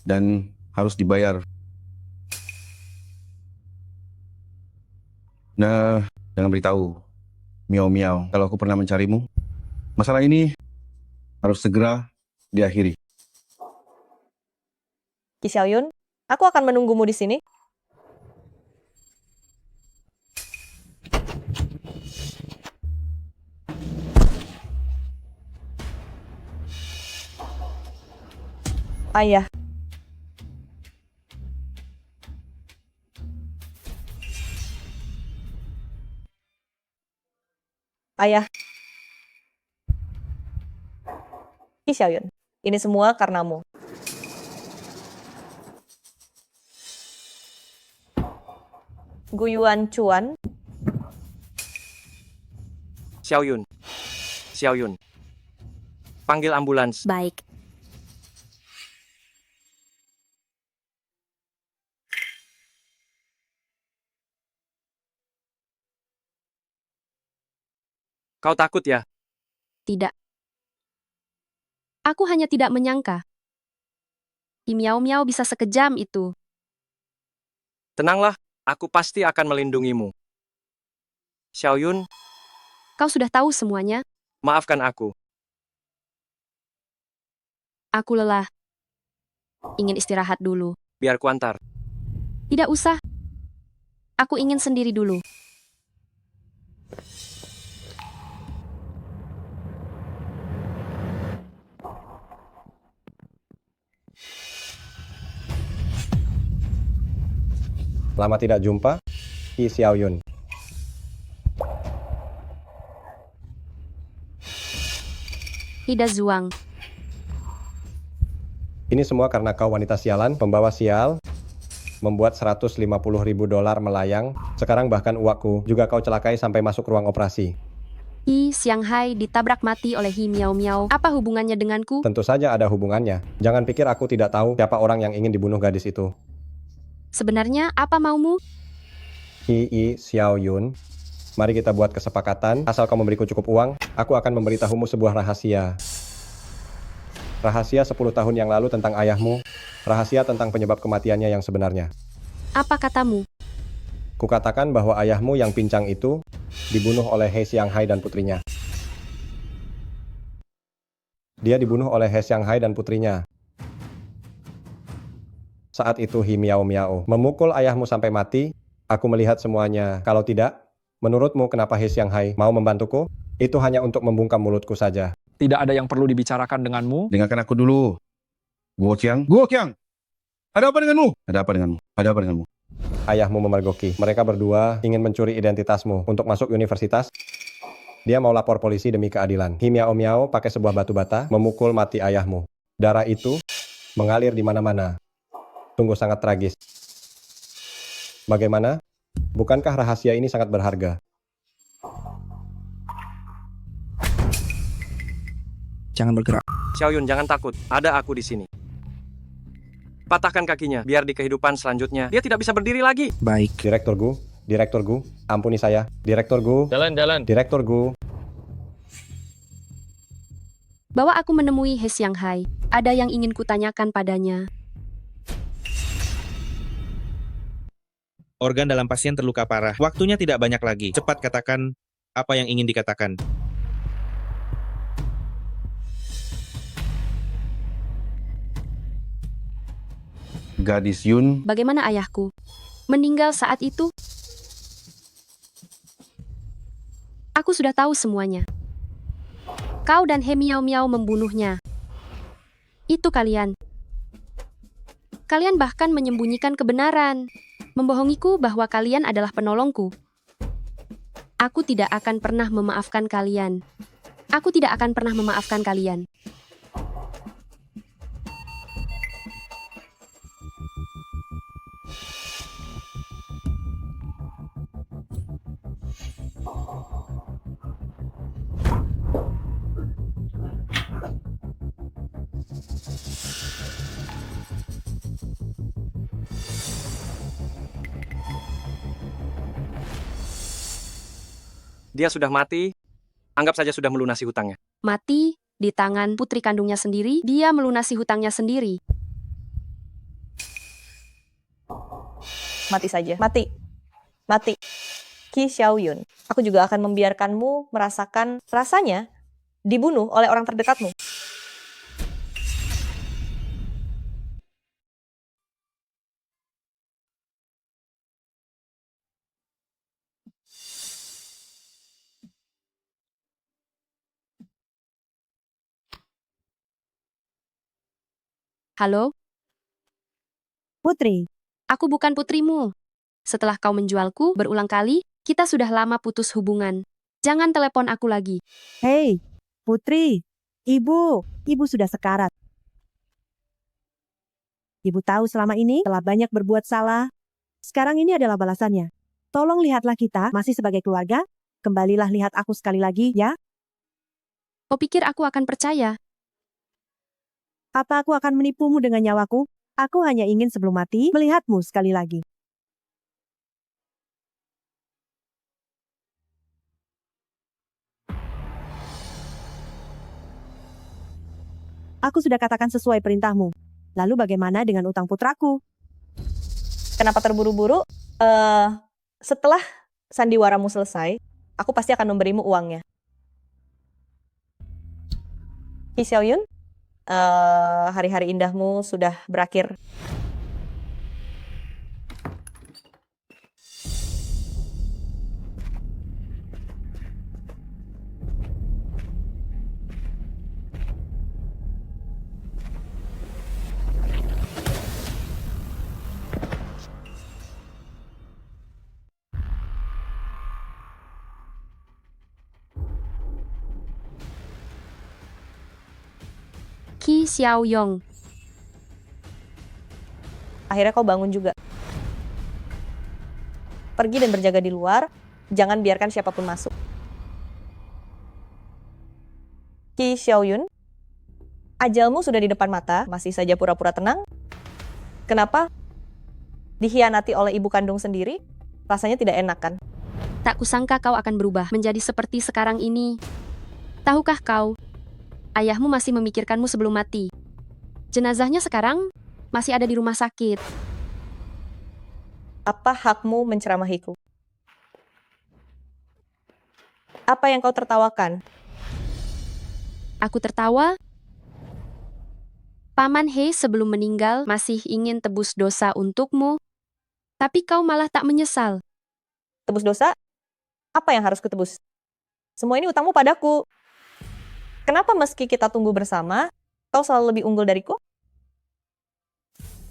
dan harus dibayar. Nah, jangan beritahu Miao Miao kalau aku pernah mencarimu. Masalah ini harus segera diakhiri. Ki Xiaoyun, aku akan menunggumu di sini. Ayah. Ayah. Ki Xiaoyun, ini semua karenamu. Guyuan Cuan. Xiaoyun. Xiaoyun. Panggil ambulans. Baik. Kau takut ya? Tidak. Aku hanya tidak menyangka. Miao Miao bisa sekejam itu. Tenanglah, aku pasti akan melindungimu. Xiaoyun, Kau sudah tahu semuanya. maafkan aku. Aku lelah. Ingin istirahat dulu. Biar kuantar. Tidak usah. Aku ingin sendiri dulu. Lama tidak jumpa, Ki Xiaoyun. Ida Zuang. Ini semua karena kau wanita sialan, pembawa sial, membuat $150.000 melayang. Sekarang bahkan uakku juga kau celakai sampai masuk ruang operasi. Shanghai ditabrak mati oleh Miao Miao. Apa hubungannya denganku? Tentu saja ada hubungannya. Jangan pikir aku tidak tahu siapa orang yang ingin dibunuh gadis itu. Sebenarnya apa maumu? Ki Xiaoyun, mari kita buat kesepakatan. Asal kau memberiku cukup uang, aku akan memberitahumu sebuah rahasia. Rahasia 10 tahun yang lalu tentang ayahmu. Rahasia tentang penyebab kematiannya yang sebenarnya. Apa katamu? Kukatakan bahwa ayahmu yang pincang itu dibunuh oleh He Xianghai dan putrinya. Dia dibunuh oleh He Xianghai dan putrinya. Saat itu Hi Miao Miao memukul ayahmu sampai mati. Aku melihat semuanya. Kalau tidak, menurutmu kenapa He Xianghai mau membantuku? Itu hanya untuk membungkam mulutku saja. Tidak ada yang perlu dibicarakan denganmu. Dengarkan aku dulu. Guo Qiang. Guo Qiang! Ada apa denganmu? Ada apa denganmu? Ada apa denganmu? Ayahmu memergoki. Mereka berdua ingin mencuri identitasmu untuk masuk universitas. Dia mau lapor polisi demi keadilan. Hi Miao Miao pakai sebuah batu bata memukul mati ayahmu. Darah itu mengalir di mana-mana. Sungguh sangat tragis. Bagaimana? Bukankah rahasia ini sangat berharga? Jangan bergerak. Xiaoyun, jangan takut. Ada aku di sini. Patahkan kakinya, biar di kehidupan selanjutnya dia tidak bisa berdiri lagi. Baik. Direktur Gu, ampuni saya. Direktur Gu. Jalan. Direktur Gu. Bawa aku menemui He Xianghai. Ada yang ingin kutanyakan padanya. Organ dalam pasien terluka parah. Waktunya tidak banyak lagi. Cepat katakan apa yang ingin dikatakan. Gadis Yun. Bagaimana ayahku? Meninggal saat itu? Aku sudah tahu semuanya. Kau dan He Miao Miao membunuhnya. Itu kalian. Kalian bahkan menyembunyikan kebenaran. Membohongiku bahwa kalian adalah penolongku. Aku tidak akan pernah memaafkan kalian. Aku tidak akan pernah memaafkan kalian. Dia sudah mati, anggap saja sudah melunasi hutangnya. Mati di tangan putri kandungnya sendiri, dia melunasi hutangnya sendiri. Mati saja. Mati. Qi Xiaoyun, aku juga akan membiarkanmu merasakan rasanya dibunuh oleh orang terdekatmu. Halo? Putri. Aku bukan putrimu. Setelah kau menjualku berulang kali, kita sudah lama putus hubungan. Jangan telepon aku lagi. Hei, Putri. Ibu sudah sekarat. Ibu tahu selama ini telah banyak berbuat salah. Sekarang ini adalah balasannya. Tolong lihatlah kita masih sebagai keluarga. Kembalilah lihat aku sekali lagi, ya. Kau pikir aku akan percaya? Apa aku akan menipumu dengan nyawaku? Aku hanya ingin sebelum mati melihatmu sekali lagi. Aku sudah katakan sesuai perintahmu. Lalu bagaimana dengan utang putraku? Kenapa terburu-buru? Setelah sandiwaramu selesai, aku pasti akan memberimu uangnya. Qi Xiaoyun, hari-hari indahmu sudah berakhir. Qi Xiaoyong. Akhirnya kau bangun juga. Pergi dan berjaga di luar, jangan biarkan siapapun masuk. Qi Xiaoyun, ajalmu sudah di depan mata, masih saja pura-pura tenang. Kenapa? Dikhianati oleh ibu kandung sendiri, rasanya tidak enak kan? Tak kusangka kau akan berubah menjadi seperti sekarang ini. Tahukah kau, ayahmu masih memikirkanmu sebelum mati. Jenazahnya sekarang masih ada di rumah sakit. Apa hakmu menceramahiku? Apa yang kau tertawakan? Aku tertawa Paman He sebelum meninggal masih ingin tebus dosa untukmu, tapi kau malah tak menyesal. Tebus dosa? Apa yang harus kutebus? Semua ini utangmu padaku. Kenapa meski kita tumbuh bersama, kau selalu lebih unggul dariku?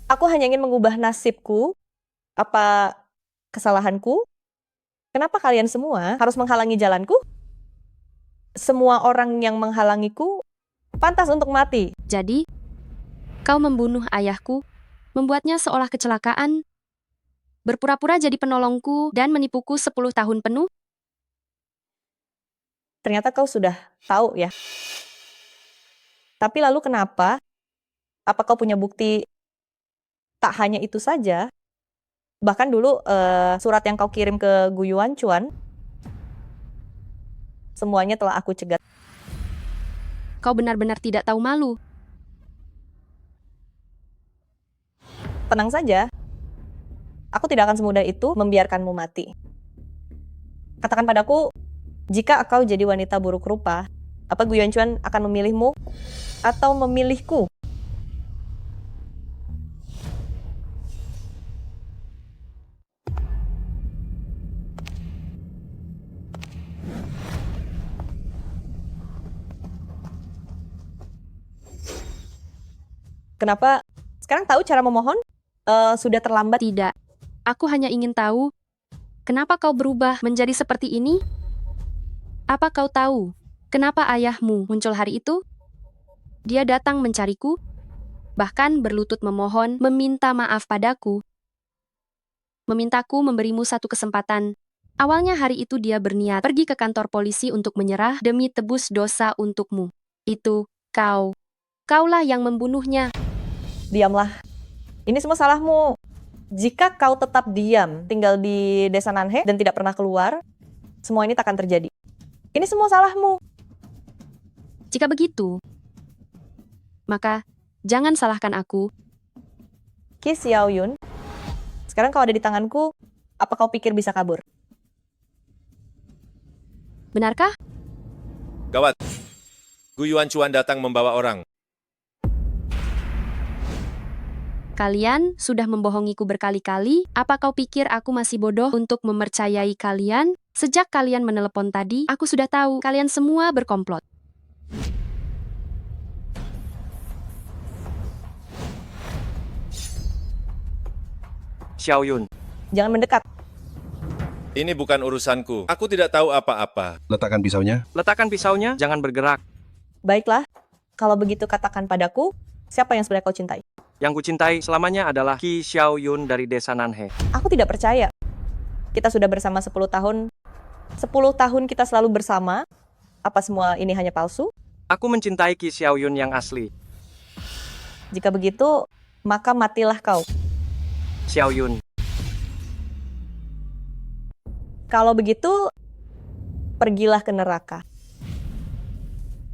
Aku hanya ingin mengubah nasibku. Apa kesalahanku? Kenapa kalian semua harus menghalangi jalanku? Semua orang yang menghalangiku pantas untuk mati. Jadi, kau membunuh ayahku, membuatnya seolah kecelakaan, berpura-pura jadi penolongku dan menipuku 10 tahun penuh? Ternyata kau sudah tahu ya. Tapi lalu kenapa? Apa kau punya bukti? Tak hanya itu saja. Bahkan dulu surat yang kau kirim ke Gu Yuanchuan, semuanya telah aku cegat. Kau benar-benar tidak tahu malu. Tenang saja. Aku tidak akan semudah itu membiarkanmu mati. Katakan padaku, jika kau jadi wanita buruk rupa, apa Gu Yuanchuan akan memilihmu atau memilihku? Kenapa? Sekarang tahu cara memohon? Sudah terlambat. Tidak. Aku hanya ingin tahu, kenapa kau berubah menjadi seperti ini? Apa kau tahu, kenapa ayahmu muncul hari itu? Dia datang mencariku, bahkan berlutut memohon meminta maaf padaku. Memintaku memberimu satu kesempatan. Awalnya hari itu dia berniat pergi ke kantor polisi untuk menyerah demi tebus dosa untukmu. Itu, kau. Kaulah yang membunuhnya. Diamlah. Ini semua salahmu. Jika kau tetap diam, tinggal di desa Nanhe dan tidak pernah keluar, semua ini tak akan terjadi. Ini semua salahmu. Jika begitu, maka jangan salahkan aku. Qi Xiaoyun, sekarang kau ada di tanganku, apa kau pikir bisa kabur? Benarkah? Gawat. Gu Yuanchuan datang membawa orang. Kalian sudah membohongiku berkali-kali. Apa kau pikir aku masih bodoh untuk mempercayai kalian? Sejak kalian menelepon tadi, aku sudah tahu kalian semua berkomplot. Xiaoyun, jangan mendekat. Ini bukan urusanku. Aku tidak tahu apa-apa. Letakkan pisaunya. Letakkan pisaunya, jangan bergerak. Baiklah, kalau begitu katakan padaku, siapa yang sebenarnya kau cintai? Yang kucintai selamanya adalah Qi Xiaoyun dari desa Nanhe. Aku tidak percaya. Kita sudah bersama 10 tahun. 10 tahun kita selalu bersama. Apa semua ini hanya palsu? Aku mencintai Qi Xiaoyun yang asli. Jika begitu, maka matilah kau. Xiaoyun. Kalau begitu, pergilah ke neraka.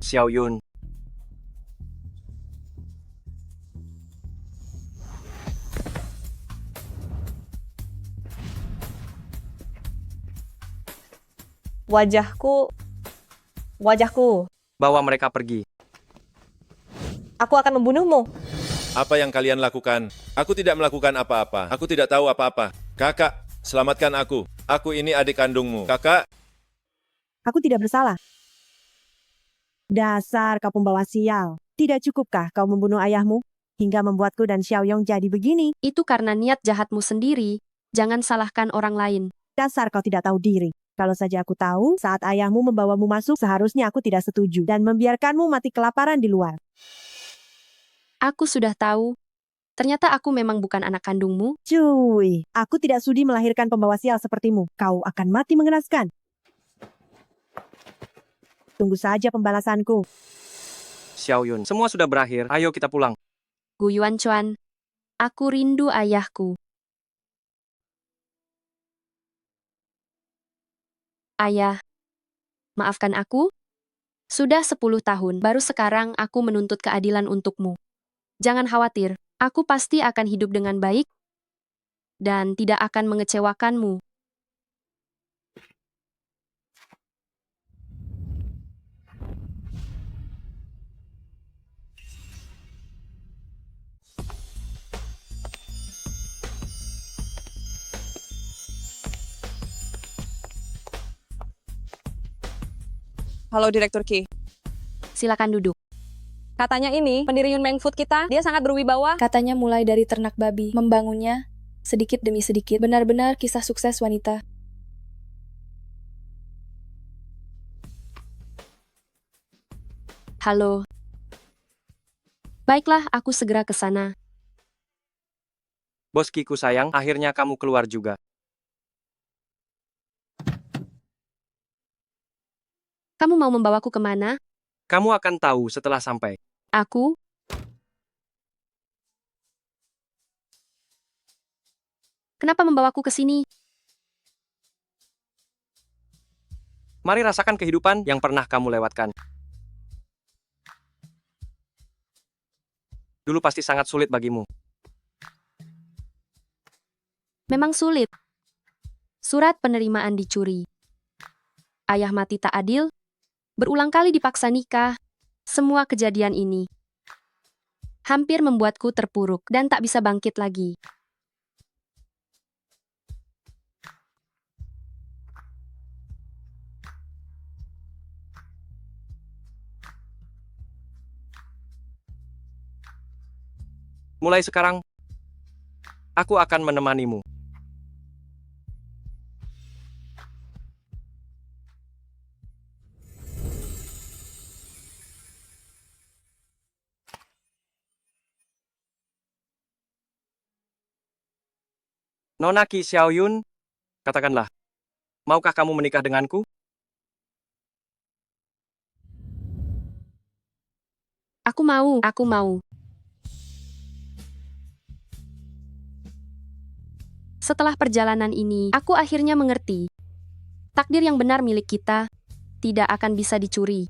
Xiaoyun. Wajahku. Bawa mereka pergi. Aku akan membunuhmu. Apa yang kalian lakukan? Aku tidak melakukan apa-apa. Aku tidak tahu apa-apa. Kakak, selamatkan aku. Aku ini adik kandungmu. Kakak. Aku tidak bersalah. Dasar kau pembawa sial. Tidak cukupkah kau membunuh ayahmu? Hingga membuatku dan Xiaoyong jadi begini. Itu karena niat jahatmu sendiri. Jangan salahkan orang lain. Dasar kau tidak tahu diri. Kalau saja aku tahu, saat ayahmu membawamu masuk, seharusnya aku tidak setuju dan membiarkanmu mati kelaparan di luar. Aku sudah tahu. Ternyata aku memang bukan anak kandungmu. Cuy, aku tidak sudi melahirkan pembawa sial sepertimu. Kau akan mati mengenaskan. Tunggu saja pembalasanku. Xiaoyun, semua sudah berakhir. Ayo kita pulang. Gu Yuanchuan, aku rindu ayahku. Ayah, maafkan aku. Sudah 10 tahun, baru sekarang aku menuntut keadilan untukmu. Jangan khawatir, aku pasti akan hidup dengan baik dan tidak akan mengecewakanmu. Halo Direktur Ki. Silakan duduk. Katanya ini, pendiri Yunmeng Food kita, dia sangat berwibawa. Katanya mulai dari ternak babi, membangunnya, sedikit demi sedikit, benar-benar kisah sukses wanita. Halo. Baiklah, aku segera ke sana. Bos Kiku sayang, akhirnya kamu keluar juga. Kamu mau membawaku kemana? Kamu akan tahu setelah sampai. Aku? Kenapa membawaku ke sini? Mari rasakan kehidupan yang pernah kamu lewatkan. Dulu pasti sangat sulit bagimu. Memang sulit. Surat penerimaan dicuri. Ayah mati tak adil. Berulang kali dipaksa nikah. Semua kejadian ini hampir membuatku terpuruk dan tak bisa bangkit lagi. Mulai sekarang, aku akan menemanimu. Nona Ki Xiaoyun, katakanlah, maukah kamu menikah denganku? Aku mau. Setelah perjalanan ini, aku akhirnya mengerti. Takdir yang benar milik kita tidak akan bisa dicuri.